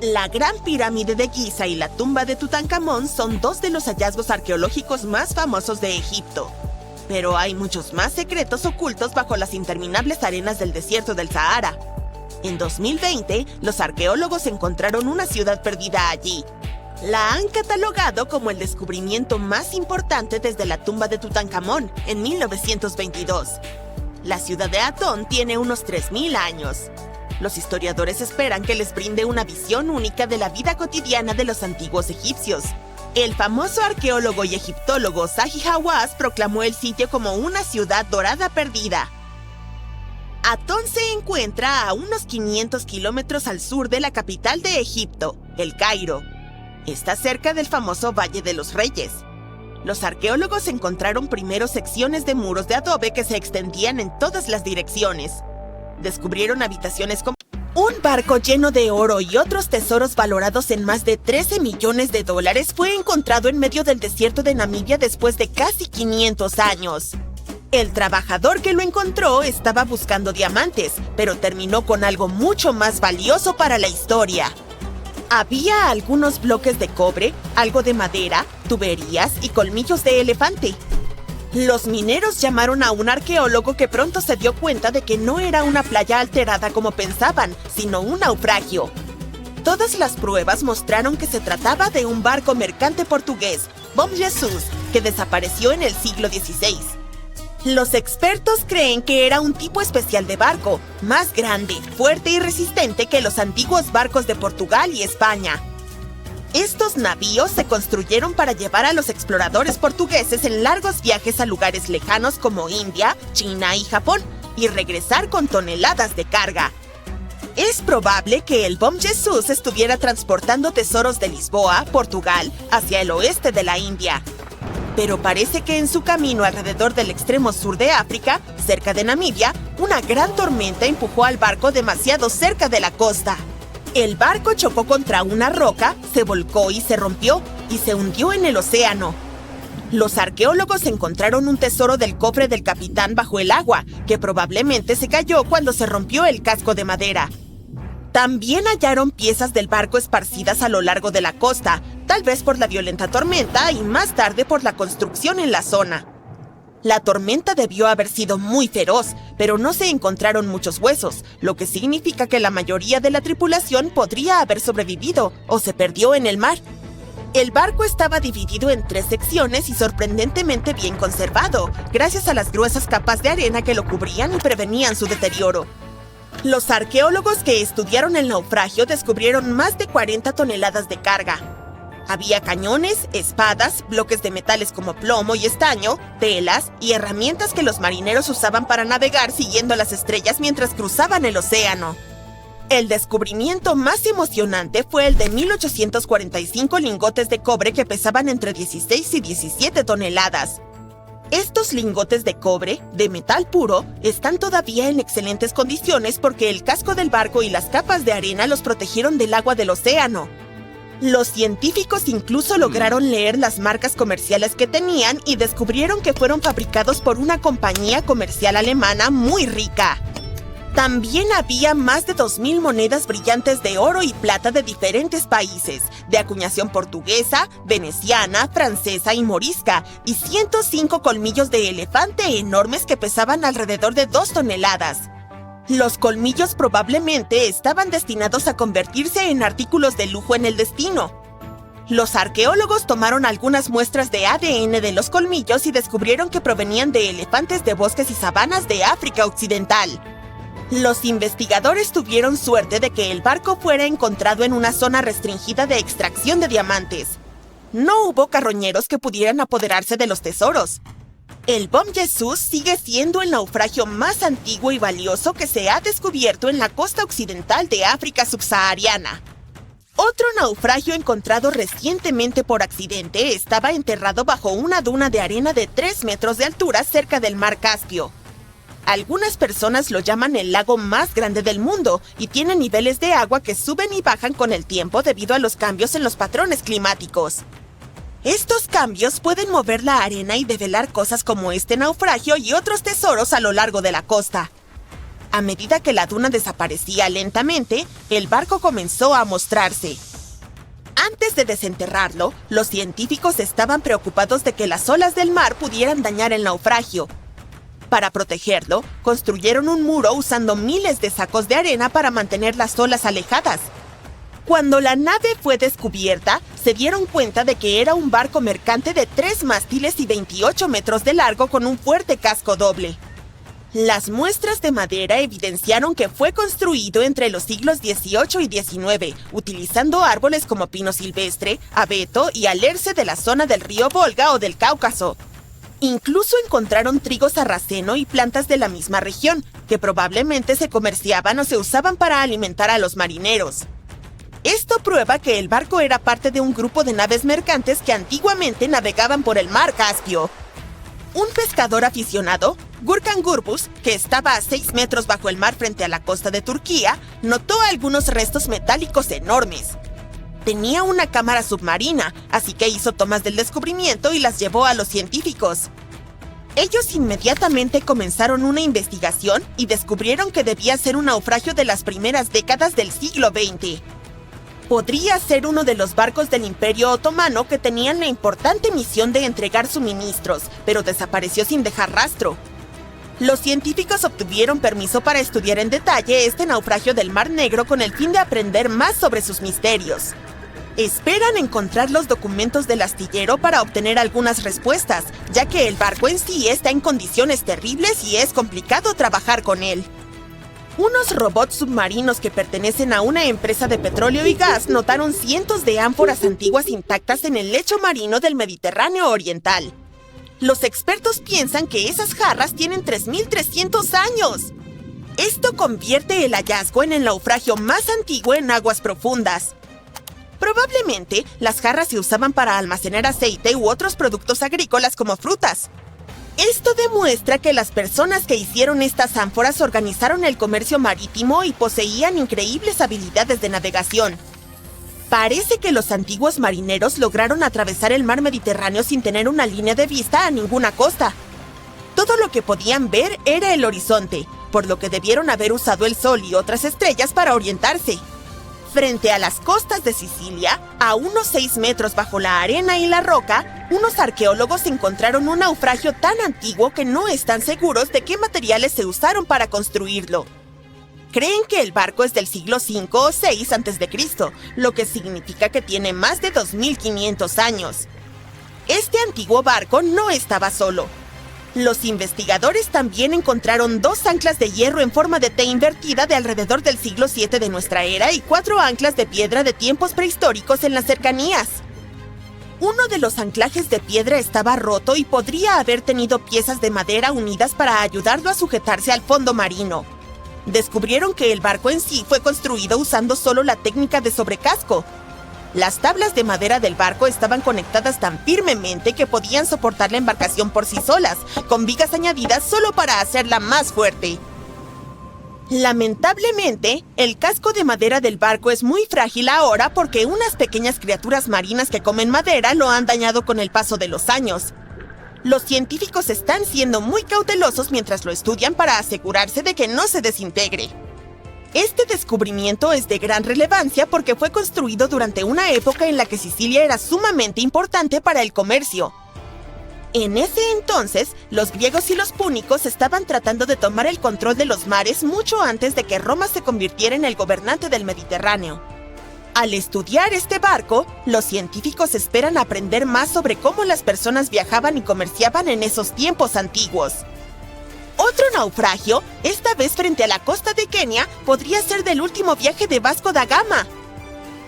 Speaker 3: La Gran Pirámide de Giza y la tumba de Tutankamón son 2 de los hallazgos arqueológicos más famosos de Egipto. Pero hay muchos más secretos ocultos bajo las interminables arenas del desierto del Sahara. En 2020, los arqueólogos encontraron una ciudad perdida allí. La han catalogado como el descubrimiento más importante desde la tumba de Tutankamón en 1922. La ciudad de Atón tiene unos 3.000 años. Los historiadores esperan que les brinde una visión única de la vida cotidiana de los antiguos egipcios. El famoso arqueólogo y egiptólogo Zahi Hawass proclamó el sitio como una ciudad dorada perdida. Atón se encuentra a unos 500 kilómetros al sur de la capital de Egipto, El Cairo. Está cerca del famoso Valle de los Reyes. Los arqueólogos encontraron primero secciones de muros de adobe que se extendían en todas las direcciones. Descubrieron habitaciones con un barco lleno de oro y otros tesoros valorados en más de 13 millones de dólares fue encontrado en medio del desierto de Namibia después de casi 500 años. El trabajador que lo encontró estaba buscando diamantes, pero terminó con algo mucho más valioso para la historia. Había algunos bloques de cobre, algo de madera, tuberías y colmillos de elefante. Los mineros llamaron a un arqueólogo que pronto se dio cuenta de que no era una playa alterada como pensaban, sino un naufragio. Todas las pruebas mostraron que se trataba de un barco mercante portugués, Bom Jesus, que desapareció en el siglo XVI. Los expertos creen que era un tipo especial de barco, más grande, fuerte y resistente que los antiguos barcos de Portugal y España. Estos navíos se construyeron para llevar a los exploradores portugueses en largos viajes a lugares lejanos como India, China y Japón, y regresar con toneladas de carga. Es probable que el Bom Jesus estuviera transportando tesoros de Lisboa, Portugal, hacia el oeste de la India. Pero parece que en su camino alrededor del extremo sur de África, cerca de Namibia, una gran tormenta empujó al barco demasiado cerca de la costa. El barco chocó contra una roca, se volcó y se rompió, y se hundió en el océano. Los arqueólogos encontraron un tesoro del cofre del capitán bajo el agua, que probablemente se cayó cuando se rompió el casco de madera. También hallaron piezas del barco esparcidas a lo largo de la costa, tal vez por la violenta tormenta y más tarde por la construcción en la zona. La tormenta debió haber sido muy feroz, pero no se encontraron muchos huesos, lo que significa que la mayoría de la tripulación podría haber sobrevivido o se perdió en el mar. El barco estaba dividido en 3 secciones y sorprendentemente bien conservado, gracias a las gruesas capas de arena que lo cubrían y prevenían su deterioro. Los arqueólogos que estudiaron el naufragio descubrieron más de 40 toneladas de carga. Había cañones, espadas, bloques de metales como plomo y estaño, telas y herramientas que los marineros usaban para navegar siguiendo las estrellas mientras cruzaban el océano. El descubrimiento más emocionante fue el de 1845 lingotes de cobre que pesaban entre 16 y 17 toneladas. Estos lingotes de cobre, de metal puro, están todavía en excelentes condiciones porque el casco del barco y las capas de arena los protegieron del agua del océano. Los científicos incluso lograron leer las marcas comerciales que tenían y descubrieron que fueron fabricados por una compañía comercial alemana muy rica. También había más de 2,000 monedas brillantes de oro y plata de diferentes países, de acuñación portuguesa, veneciana, francesa y morisca, y 105 colmillos de elefante enormes que pesaban alrededor de 2 toneladas. Los colmillos probablemente estaban destinados a convertirse en artículos de lujo en el destino. Los arqueólogos tomaron algunas muestras de ADN de los colmillos y descubrieron que provenían de elefantes de bosques y sabanas de África Occidental. Los investigadores tuvieron suerte de que el barco fuera encontrado en una zona restringida de extracción de diamantes. No hubo carroñeros que pudieran apoderarse de los tesoros. El Bom Jesus sigue siendo el naufragio más antiguo y valioso que se ha descubierto en la costa occidental de África subsahariana. Otro naufragio encontrado recientemente por accidente estaba enterrado bajo una duna de arena de 3 metros de altura cerca del mar Caspio. Algunas personas lo llaman el lago más grande del mundo y tiene niveles de agua que suben y bajan con el tiempo debido a los cambios en los patrones climáticos. Estos cambios pueden mover la arena y develar cosas como este naufragio y otros tesoros a lo largo de la costa. A medida que la duna desaparecía lentamente, el barco comenzó a mostrarse. Antes de desenterrarlo, los científicos estaban preocupados de que las olas del mar pudieran dañar el naufragio. Para protegerlo, construyeron un muro usando miles de sacos de arena para mantener las olas alejadas. Cuando la nave fue descubierta, se dieron cuenta de que era un barco mercante de 3 mástiles y 28 metros de largo con un fuerte casco doble. Las muestras de madera evidenciaron que fue construido entre los siglos XVIII y XIX, utilizando árboles como pino silvestre, abeto y alerce de la zona del río Volga o del Cáucaso. Incluso encontraron trigo sarraceno y plantas de la misma región, que probablemente se comerciaban o se usaban para alimentar a los marineros. Esto prueba que el barco era parte de un grupo de naves mercantes que antiguamente navegaban por el mar Caspio. Un pescador aficionado, Gürkan Gürbüz, que estaba a 6 metros bajo el mar frente a la costa de Turquía, notó algunos restos metálicos enormes. Tenía una cámara submarina, así que hizo tomas del descubrimiento y las llevó a los científicos. Ellos inmediatamente comenzaron una investigación y descubrieron que debía ser un naufragio de las primeras décadas del siglo XX. Podría ser uno de los barcos del Imperio Otomano que tenían la importante misión de entregar suministros, pero desapareció sin dejar rastro. Los científicos obtuvieron permiso para estudiar en detalle este naufragio del Mar Negro con el fin de aprender más sobre sus misterios. Esperan encontrar los documentos del astillero para obtener algunas respuestas, ya que el barco en sí está en condiciones terribles y es complicado trabajar con él. Unos robots submarinos que pertenecen a una empresa de petróleo y gas notaron cientos de ánforas antiguas intactas en el lecho marino del Mediterráneo Oriental. Los expertos piensan que esas jarras tienen 3.300 años. Esto convierte el hallazgo en el naufragio más antiguo en aguas profundas. Probablemente, las jarras se usaban para almacenar aceite u otros productos agrícolas como frutas. Esto demuestra que las personas que hicieron estas ánforas organizaron el comercio marítimo y poseían increíbles habilidades de navegación. Parece que los antiguos marineros lograron atravesar el mar Mediterráneo sin tener una línea de vista a ninguna costa. Todo lo que podían ver era el horizonte, por lo que debieron haber usado el sol y otras estrellas para orientarse. Frente a las costas de Sicilia, a unos 6 metros bajo la arena y la roca, unos arqueólogos encontraron un naufragio tan antiguo que no están seguros de qué materiales se usaron para construirlo. Creen que el barco es del siglo V o VI a.C., lo que significa que tiene más de 2.500 años. Este antiguo barco no estaba solo. Los investigadores también encontraron 2 anclas de hierro en forma de T invertida de alrededor del siglo VII de nuestra era y 4 anclas de piedra de tiempos prehistóricos en las cercanías. Uno de los anclajes de piedra estaba roto y podría haber tenido piezas de madera unidas para ayudarlo a sujetarse al fondo marino. Descubrieron que el barco en sí fue construido usando solo la técnica de sobrecasco. Las tablas de madera del barco estaban conectadas tan firmemente que podían soportar la embarcación por sí solas, con vigas añadidas solo para hacerla más fuerte. Lamentablemente, el casco de madera del barco es muy frágil ahora porque unas pequeñas criaturas marinas que comen madera lo han dañado con el paso de los años. Los científicos están siendo muy cautelosos mientras lo estudian para asegurarse de que no se desintegre. Este descubrimiento es de gran relevancia porque fue construido durante una época en la que Sicilia era sumamente importante para el comercio. En ese entonces, los griegos y los púnicos estaban tratando de tomar el control de los mares mucho antes de que Roma se convirtiera en el gobernante del Mediterráneo. Al estudiar este barco, los científicos esperan aprender más sobre cómo las personas viajaban y comerciaban en esos tiempos antiguos. Otro naufragio, esta vez frente a la costa de Kenia, podría ser del último viaje de Vasco da Gama.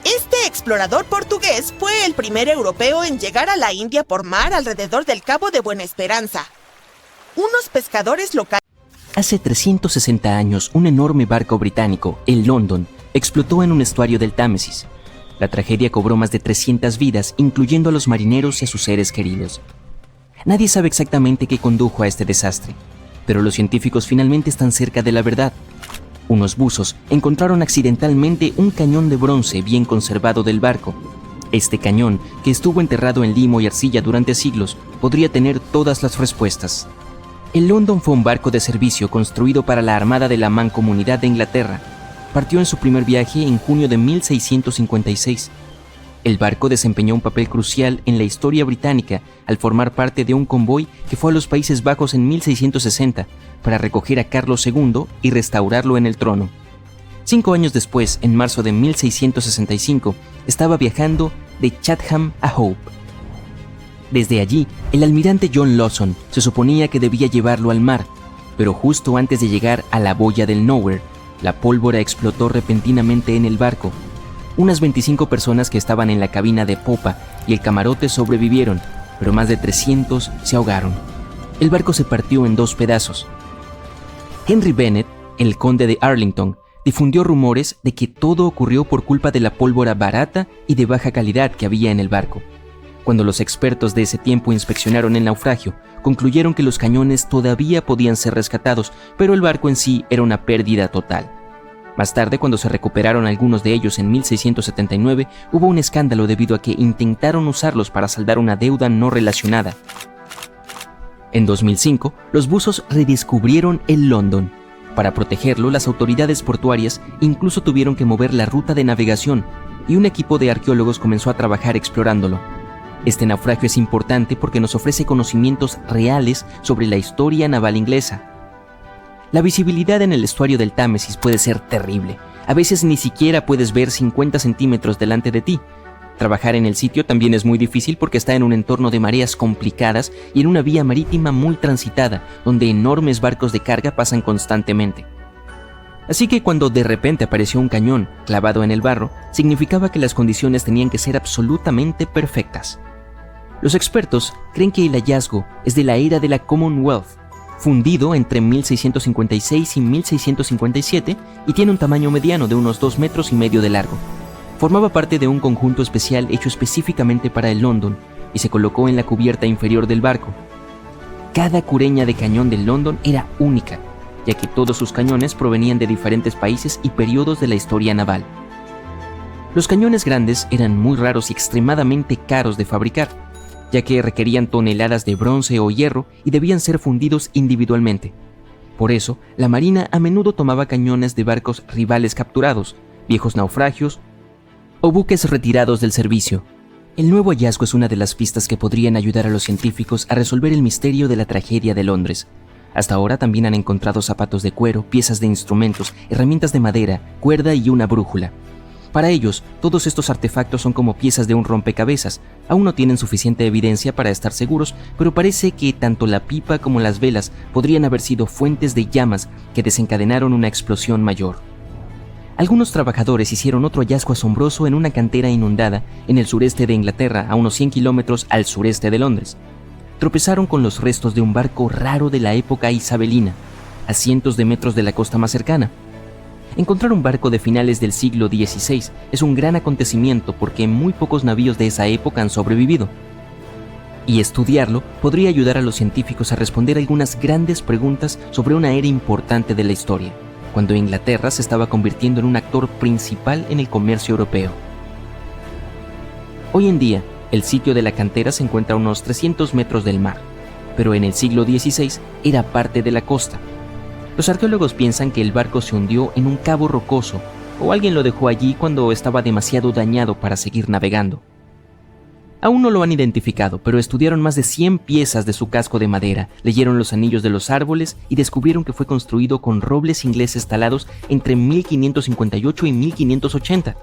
Speaker 3: Este explorador portugués fue el primer europeo en llegar a la India por mar alrededor del Cabo de Buena Esperanza. Unos pescadores locales...
Speaker 4: Hace 360 años, un enorme barco británico, el London, explotó en un estuario del Támesis. La tragedia cobró más de 300 vidas, incluyendo a los marineros y a sus seres queridos. Nadie sabe exactamente qué condujo a este desastre, pero los científicos finalmente están cerca de la verdad. Unos buzos encontraron accidentalmente un cañón de bronce bien conservado del barco. Este cañón, que estuvo enterrado en limo y arcilla durante siglos, podría tener todas las respuestas. El London fue un barco de servicio construido para la Armada de la Mancomunidad de Inglaterra. Partió en su primer viaje en junio de 1656. El barco desempeñó un papel crucial en la historia británica al formar parte de un convoy que fue a los Países Bajos en 1660 para recoger a Carlos II y restaurarlo en el trono. 5 años después, en marzo de 1665, estaba viajando de Chatham a Hope. Desde allí, el almirante John Lawson se suponía que debía llevarlo al mar, pero justo antes de llegar a la boya del Nowhere, la pólvora explotó repentinamente en el barco. Unas 25 personas que estaban en la cabina de popa y el camarote sobrevivieron, pero más de 300 se ahogaron. El barco se partió en 2 pedazos. Henry Bennett, el conde de Arlington, difundió rumores de que todo ocurrió por culpa de la pólvora barata y de baja calidad que había en el barco. Cuando los expertos de ese tiempo inspeccionaron el naufragio, concluyeron que los cañones todavía podían ser rescatados, pero el barco en sí era una pérdida total. Más tarde, cuando se recuperaron algunos de ellos en 1679, hubo un escándalo debido a que intentaron usarlos para saldar una deuda no relacionada. En 2005, los buzos redescubrieron el London. Para protegerlo, las autoridades portuarias incluso tuvieron que mover la ruta de navegación y un equipo de arqueólogos comenzó a trabajar explorándolo. Este naufragio es importante porque nos ofrece conocimientos reales sobre la historia naval inglesa. La visibilidad en el estuario del Támesis puede ser terrible. A veces ni siquiera puedes ver 50 centímetros delante de ti. Trabajar en el sitio también es muy difícil porque está en un entorno de mareas complicadas y en una vía marítima muy transitada, donde enormes barcos de carga pasan constantemente. Así que cuando de repente apareció un cañón clavado en el barro, significaba que las condiciones tenían que ser absolutamente perfectas. Los expertos creen que el hallazgo es de la era de la Commonwealth, fundido entre 1656 y 1657 y tiene un tamaño mediano de unos 2,5 metros de largo. Formaba parte de un conjunto especial hecho específicamente para el London y se colocó en la cubierta inferior del barco. Cada cureña de cañón del London era única, ya que todos sus cañones provenían de diferentes países y periodos de la historia naval. Los cañones grandes eran muy raros y extremadamente caros de fabricar, ya que requerían toneladas de bronce o hierro y debían ser fundidos individualmente. Por eso, la Marina a menudo tomaba cañones de barcos rivales capturados, viejos naufragios o buques retirados del servicio. El nuevo hallazgo es una de las pistas que podrían ayudar a los científicos a resolver el misterio de la tragedia de Londres. Hasta ahora también han encontrado zapatos de cuero, piezas de instrumentos, herramientas de madera, cuerda y una brújula. Para ellos, todos estos artefactos son como piezas de un rompecabezas. Aún no tienen suficiente evidencia para estar seguros, pero parece que tanto la pipa como las velas podrían haber sido fuentes de llamas que desencadenaron una explosión mayor. Algunos trabajadores hicieron otro hallazgo asombroso en una cantera inundada en el sureste de Inglaterra, a unos 100 kilómetros al sureste de Londres. Tropezaron con los restos de un barco raro de la época isabelina, a cientos de metros de la costa más cercana. Encontrar un barco de finales del siglo XVI es un gran acontecimiento porque muy pocos navíos de esa época han sobrevivido. Y estudiarlo podría ayudar a los científicos a responder algunas grandes preguntas sobre una era importante de la historia, cuando Inglaterra se estaba convirtiendo en un actor principal en el comercio europeo. Hoy en día, el sitio de la cantera se encuentra a unos 300 metros del mar, pero en el siglo XVI era parte de la costa. Los arqueólogos piensan que el barco se hundió en un cabo rocoso o alguien lo dejó allí cuando estaba demasiado dañado para seguir navegando. Aún no lo han identificado, pero estudiaron más de 100 piezas de su casco de madera, leyeron los anillos de los árboles y descubrieron que fue construido con robles ingleses talados entre 1558 y 1580.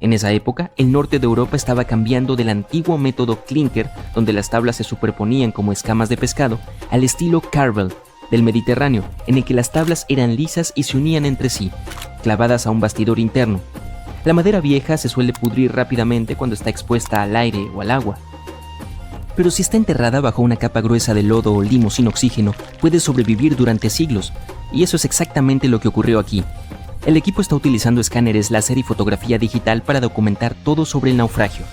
Speaker 4: En esa época, el norte de Europa estaba cambiando del antiguo método clinker, donde las tablas se superponían como escamas de pescado, al estilo Carvel del Mediterráneo, en el que las tablas eran lisas y se unían entre sí, clavadas a un bastidor interno. La madera vieja se suele pudrir rápidamente cuando está expuesta al aire o al agua. Pero si está enterrada bajo una capa gruesa de lodo o limo sin oxígeno, puede sobrevivir durante siglos, y eso es exactamente lo que ocurrió aquí. El equipo está utilizando escáneres láser y fotografía digital para documentar todo sobre el naufragio.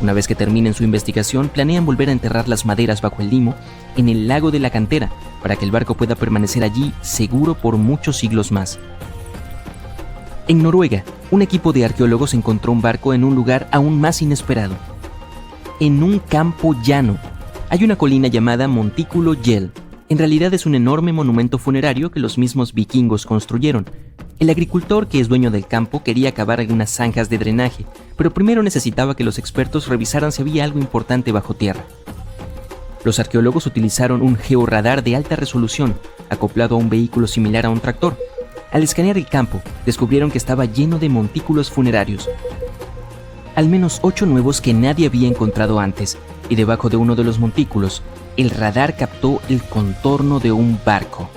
Speaker 4: Una vez que terminen su investigación, planean volver a enterrar las maderas bajo el limo en el lago de la cantera, para que el barco pueda permanecer allí seguro por muchos siglos más. En Noruega, un equipo de arqueólogos encontró un barco en un lugar aún más inesperado. En un campo llano. Hay una colina llamada Montículo Gjell. En realidad es un enorme monumento funerario que los mismos vikingos construyeron. El agricultor, que es dueño del campo, quería cavar algunas zanjas de drenaje, pero primero necesitaba que los expertos revisaran si había algo importante bajo tierra. Los arqueólogos utilizaron un georradar de alta resolución, acoplado a un vehículo similar a un tractor. Al escanear el campo, descubrieron que estaba lleno de montículos funerarios. Al menos 8 nuevos que nadie había encontrado antes, y debajo de uno de los montículos, el radar captó el contorno de un barco.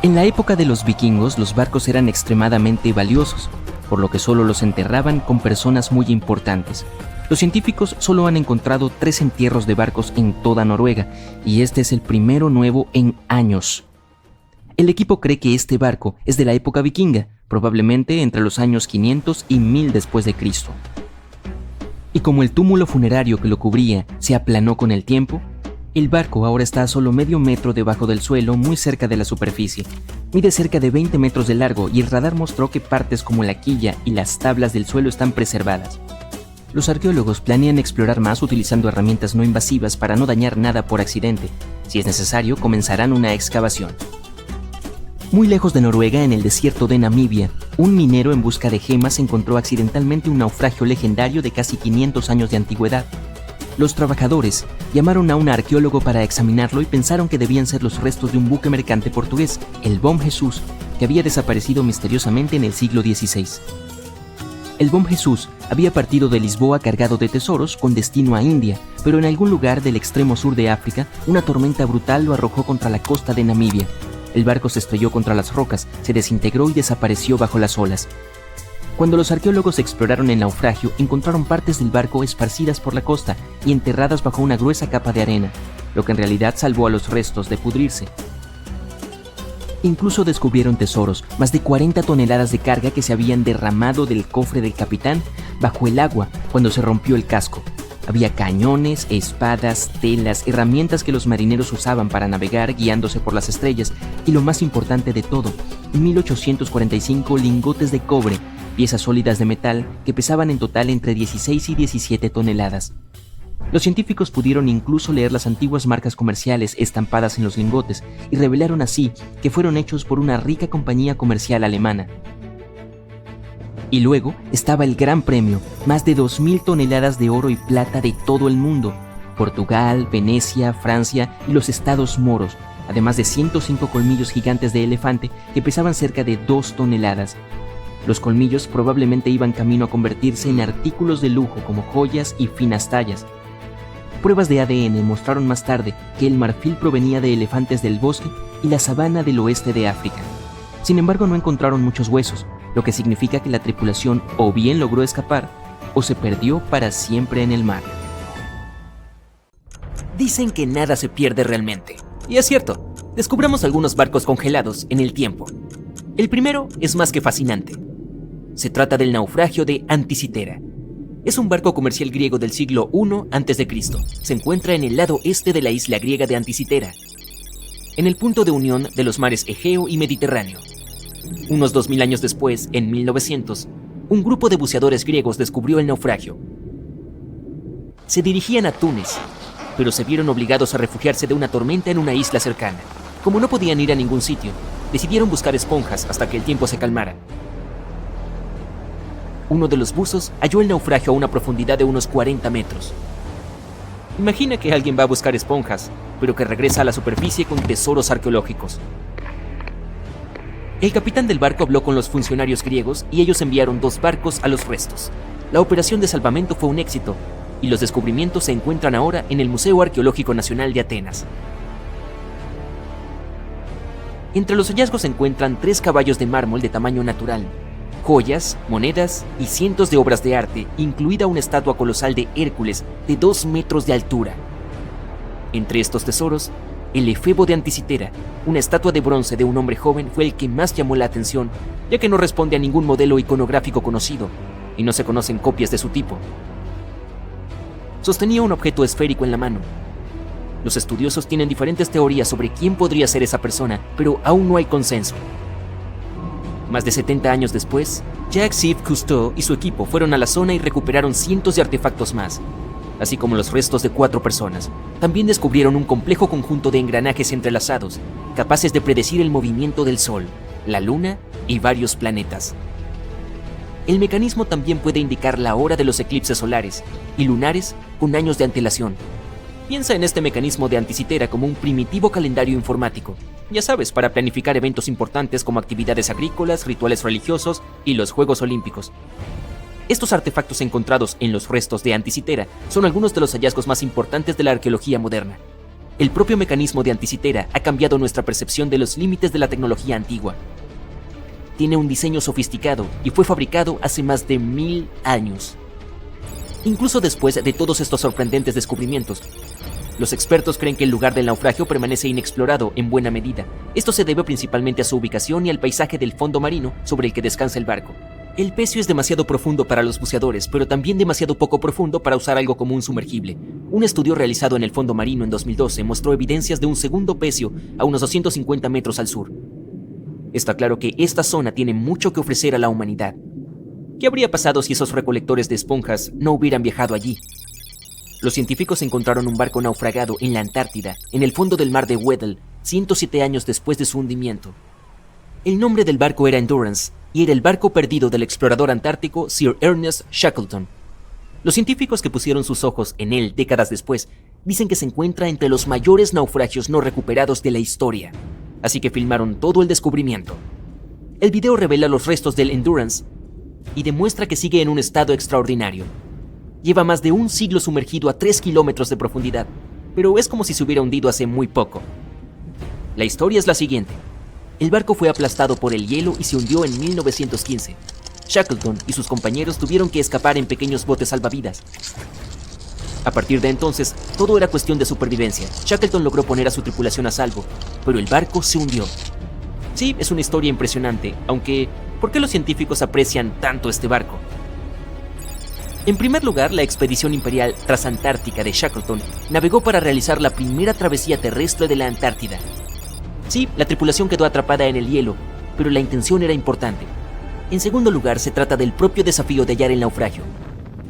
Speaker 4: En la época de los vikingos, los barcos eran extremadamente valiosos, por lo que solo los enterraban con personas muy importantes. Los científicos solo han encontrado 3 entierros de barcos en toda Noruega, y este es el primero nuevo en años. El equipo cree que este barco es de la época vikinga, probablemente entre los años 500 y 1000 después de Cristo. Y como el túmulo funerario que lo cubría se aplanó con el tiempo, el barco ahora está a solo medio metro debajo del suelo, muy cerca de la superficie. Mide cerca de 20 metros de largo y el radar mostró que partes como la quilla y las tablas del suelo están preservadas. Los arqueólogos planean explorar más utilizando herramientas no invasivas para no dañar nada por accidente. Si es necesario, comenzarán una excavación. Muy lejos de Noruega, en el desierto de Namibia, un minero en busca de gemas encontró accidentalmente un naufragio legendario de casi 500 años de antigüedad. Los trabajadores llamaron a un arqueólogo para examinarlo y pensaron que debían ser los restos de un buque mercante portugués, el Bom Jesus, que había desaparecido misteriosamente en el siglo XVI. El Bom Jesús había partido de Lisboa cargado de tesoros con destino a India, pero en algún lugar del extremo sur de África, una tormenta brutal lo arrojó contra la costa de Namibia. El barco se estrelló contra las rocas, se desintegró y desapareció bajo las olas. Cuando los arqueólogos exploraron el naufragio, encontraron partes del barco esparcidas por la costa y enterradas bajo una gruesa capa de arena, lo que en realidad salvó a los restos de pudrirse. Incluso descubrieron tesoros, más de 40 toneladas de carga que se habían derramado del cofre del capitán bajo el agua cuando se rompió el casco. Había cañones, espadas, telas, herramientas que los marineros usaban para navegar guiándose por las estrellas y lo más importante de todo, 1845 lingotes de cobre, piezas sólidas de metal que pesaban en total entre 16 y 17 toneladas. Los científicos pudieron incluso leer las antiguas marcas comerciales estampadas en los lingotes y revelaron así que fueron hechos por una rica compañía comercial alemana. Y luego estaba el gran premio, más de 2.000 toneladas de oro y plata de todo el mundo, Portugal, Venecia, Francia y los estados moros, además de 105 colmillos gigantes de elefante que pesaban cerca de 2 toneladas. Los colmillos probablemente iban camino a convertirse en artículos de lujo como joyas y finas tallas. Pruebas de ADN mostraron más tarde que el marfil provenía de elefantes del bosque y la sabana del oeste de África. Sin embargo, no encontraron muchos huesos, lo que significa que la tripulación o bien logró escapar o se perdió para siempre en el mar.
Speaker 5: Dicen que nada se pierde realmente. Y es cierto, descubramos algunos barcos congelados en el tiempo. El primero es más que fascinante. Se trata del naufragio de Anticitera. Es un barco comercial griego del siglo I a.C. Se encuentra en el lado este de la isla griega de Anticitera, en el punto de unión de los mares Egeo y Mediterráneo. Unos 2000 años después, en 1900, un grupo de buceadores griegos descubrió el naufragio. Se dirigían a Túnez, pero se vieron obligados a refugiarse de una tormenta en una isla cercana. Como no podían ir a ningún sitio, decidieron buscar esponjas hasta que el tiempo se calmara. Uno de los buzos halló el naufragio a una profundidad de unos 40 metros. Imagina que alguien va a buscar esponjas, pero que regresa a la superficie con tesoros arqueológicos. El capitán del barco habló con los funcionarios griegos y ellos enviaron 2 barcos a los restos. La operación de salvamento fue un éxito y los descubrimientos se encuentran ahora en el Museo Arqueológico Nacional de Atenas. Entre los hallazgos se encuentran 3 caballos de mármol de tamaño natural, joyas, monedas y cientos de obras de arte, incluida una estatua colosal de Hércules de 2 metros de altura. Entre estos tesoros, el efebo de Anticitera, una estatua de bronce de un hombre joven, fue el que más llamó la atención, ya que no responde a ningún modelo iconográfico conocido, y no se conocen copias de su tipo. Sostenía un objeto esférico en la mano. Los estudiosos tienen diferentes teorías sobre quién podría ser esa persona, pero aún no hay consenso. Más de 70 años después, Jacques-Yves Cousteau y su equipo fueron a la zona y recuperaron cientos de artefactos más, así como los restos de 4 personas. También descubrieron un complejo conjunto de engranajes entrelazados, capaces de predecir el movimiento del Sol, la Luna y varios planetas. El mecanismo también puede indicar la hora de los eclipses solares y lunares con años de antelación. Piensa en este mecanismo de Anticitera como un primitivo calendario informático, ya sabes, para planificar eventos importantes como actividades agrícolas, rituales religiosos y los Juegos Olímpicos. Estos artefactos encontrados en los restos de Anticitera son algunos de los hallazgos más importantes de la arqueología moderna. El propio mecanismo de Anticitera ha cambiado nuestra percepción de los límites de la tecnología antigua. Tiene un diseño sofisticado y fue fabricado hace más de 1000 años. Incluso después de todos estos sorprendentes descubrimientos, los expertos creen que el lugar del naufragio permanece inexplorado en buena medida. Esto se debe principalmente a su ubicación y al paisaje del fondo marino sobre el que descansa el barco. El pecio es demasiado profundo para los buceadores, pero también demasiado poco profundo para usar algo como un sumergible. Un estudio realizado en el fondo marino en 2012 mostró evidencias de un segundo pecio a unos 250 metros al sur. Está claro que esta zona tiene mucho que ofrecer a la humanidad. ¿Qué habría pasado si esos recolectores de esponjas no hubieran viajado allí? Los científicos encontraron un barco naufragado en la Antártida, en el fondo del mar de Weddell, 107 años después de su hundimiento. El nombre del barco era Endurance, y era el barco perdido del explorador antártico Sir Ernest Shackleton. Los científicos que pusieron sus ojos en él décadas después dicen que se encuentra entre los mayores naufragios no recuperados de la historia, así que filmaron todo el descubrimiento. El video revela los restos del Endurance y demuestra que sigue en un estado extraordinario. Lleva más de un siglo sumergido a 3 kilómetros de profundidad, pero es como si se hubiera hundido hace muy poco. La historia es la siguiente. El barco fue aplastado por el hielo y se hundió en 1915. Shackleton y sus compañeros tuvieron que escapar en pequeños botes salvavidas. A partir de entonces, todo era cuestión de supervivencia. Shackleton logró poner a su tripulación a salvo, pero el barco se hundió. Sí, es una historia impresionante, aunque ¿por qué los científicos aprecian tanto este barco? En primer lugar, la expedición imperial transantártica de Shackleton navegó para realizar la primera travesía terrestre de la Antártida. Sí, la tripulación quedó atrapada en el hielo, pero la intención era importante. En segundo lugar, se trata del propio desafío de hallar el naufragio.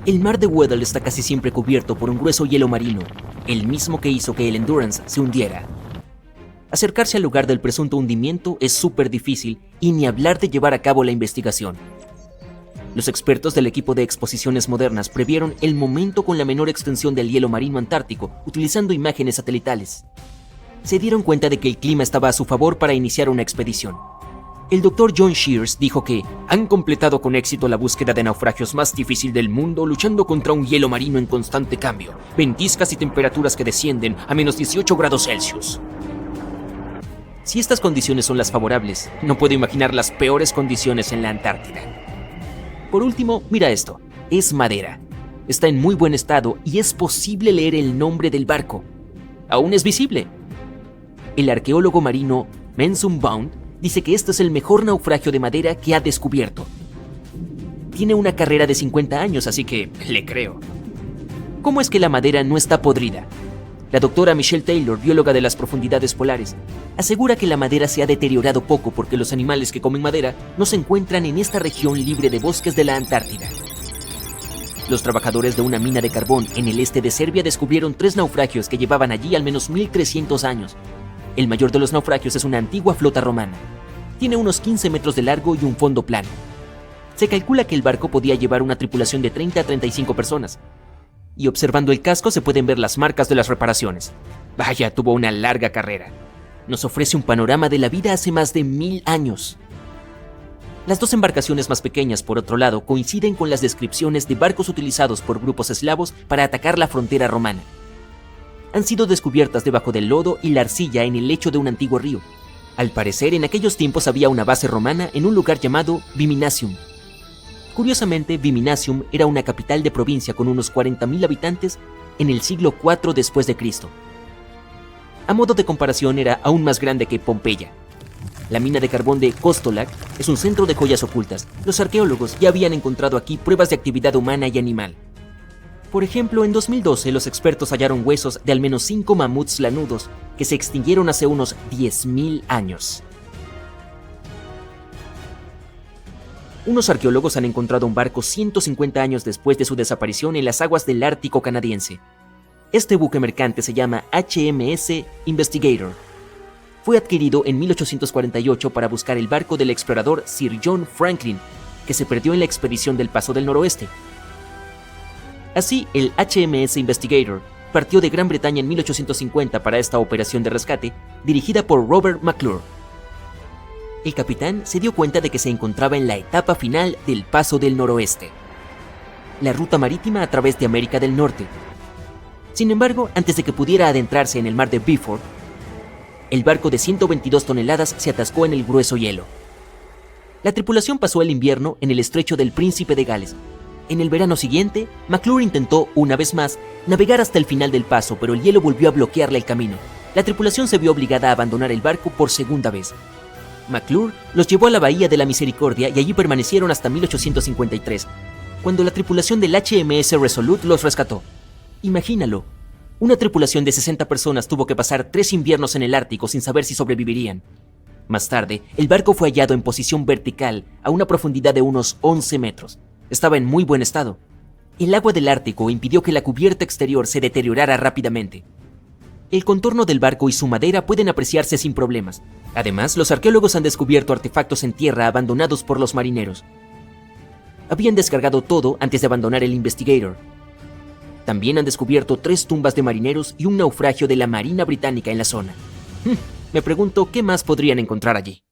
Speaker 5: El mar de Weddell está casi siempre cubierto por un grueso hielo marino, el mismo que hizo que el Endurance se hundiera. Acercarse al lugar del presunto hundimiento es súper difícil y ni hablar de llevar a cabo la investigación. Los expertos del equipo de exposiciones modernas previeron el momento con la menor extensión del hielo marino antártico utilizando imágenes satelitales. Se dieron cuenta de que el clima estaba a su favor para iniciar una expedición. El Dr. John Shears dijo que han completado con éxito la búsqueda de naufragios más difícil del mundo luchando contra un hielo marino en constante cambio, ventiscas y temperaturas que descienden a menos 18 grados Celsius. Si estas condiciones son las favorables, no puedo imaginar las peores condiciones en la Antártida. Por último, mira esto, es madera. Está en muy buen estado y es posible leer el nombre del barco. Aún es visible. El arqueólogo marino Mensum Bond dice que este es el mejor naufragio de madera que ha descubierto. Tiene una carrera de 50 años, así que le creo. ¿Cómo es que la madera no está podrida? La doctora Michelle Taylor, bióloga de las profundidades polares, asegura que la madera se ha deteriorado poco porque los animales que comen madera no se encuentran en esta región libre de bosques de la Antártida. Los trabajadores de una mina de carbón en el este de Serbia descubrieron 3 naufragios que llevaban allí al menos 1300 años. El mayor de los naufragios es una antigua flota romana. Tiene unos 15 metros de largo y un fondo plano. Se calcula que el barco podía llevar una tripulación de 30 a 35 personas. Y observando el casco se pueden ver las marcas de las reparaciones. Vaya, tuvo una larga carrera. Nos ofrece un panorama de la vida hace más de 1000 años. Las 2 embarcaciones más pequeñas, por otro lado, coinciden con las descripciones de barcos utilizados por grupos eslavos para atacar la frontera romana. Han sido descubiertas debajo del lodo y la arcilla en el lecho de un antiguo río. Al parecer, en aquellos tiempos había una base romana en un lugar llamado Viminacium. Curiosamente, Viminacium era una capital de provincia con unos 40.000 habitantes en el siglo IV después de Cristo. A modo de comparación, era aún más grande que Pompeya. La mina de carbón de Kostolac es un centro de joyas ocultas. Los arqueólogos ya habían encontrado aquí pruebas de actividad humana y animal. Por ejemplo, en 2012 los expertos hallaron huesos de al menos 5 mamuts lanudos que se extinguieron hace unos 10.000 años. Unos arqueólogos han encontrado un barco 150 años después de su desaparición en las aguas del Ártico canadiense. Este buque mercante se llama HMS Investigator. Fue adquirido en 1848 para buscar el barco del explorador Sir John Franklin, que se perdió en la expedición del Paso del Noroeste. Así, el HMS Investigator partió de Gran Bretaña en 1850 para esta operación de rescate, dirigida por Robert McClure. El capitán se dio cuenta de que se encontraba en la etapa final del Paso del Noroeste, la ruta marítima a través de América del Norte. Sin embargo, antes de que pudiera adentrarse en el mar de Beaufort, el barco de 122 toneladas se atascó en el grueso hielo. La tripulación pasó el invierno en el estrecho del Príncipe de Gales. En el verano siguiente, McClure intentó, una vez más, navegar hasta el final del paso, pero el hielo volvió a bloquearle el camino. La tripulación se vio obligada a abandonar el barco por segunda vez. McClure los llevó a la Bahía de la Misericordia y allí permanecieron hasta 1853, cuando la tripulación del HMS Resolute los rescató. Imagínalo, una tripulación de 60 personas tuvo que pasar 3 inviernos en el Ártico sin saber si sobrevivirían. Más tarde, el barco fue hallado en posición vertical a una profundidad de unos 11 metros. Estaba en muy buen estado. El agua del Ártico impidió que la cubierta exterior se deteriorara rápidamente. El contorno del barco y su madera pueden apreciarse sin problemas. Además, los arqueólogos han descubierto artefactos en tierra abandonados por los marineros. Habían descargado todo antes de abandonar el Investigator. También han descubierto 3 tumbas de marineros y un naufragio de la Marina Británica en la zona. Me pregunto qué más podrían encontrar allí.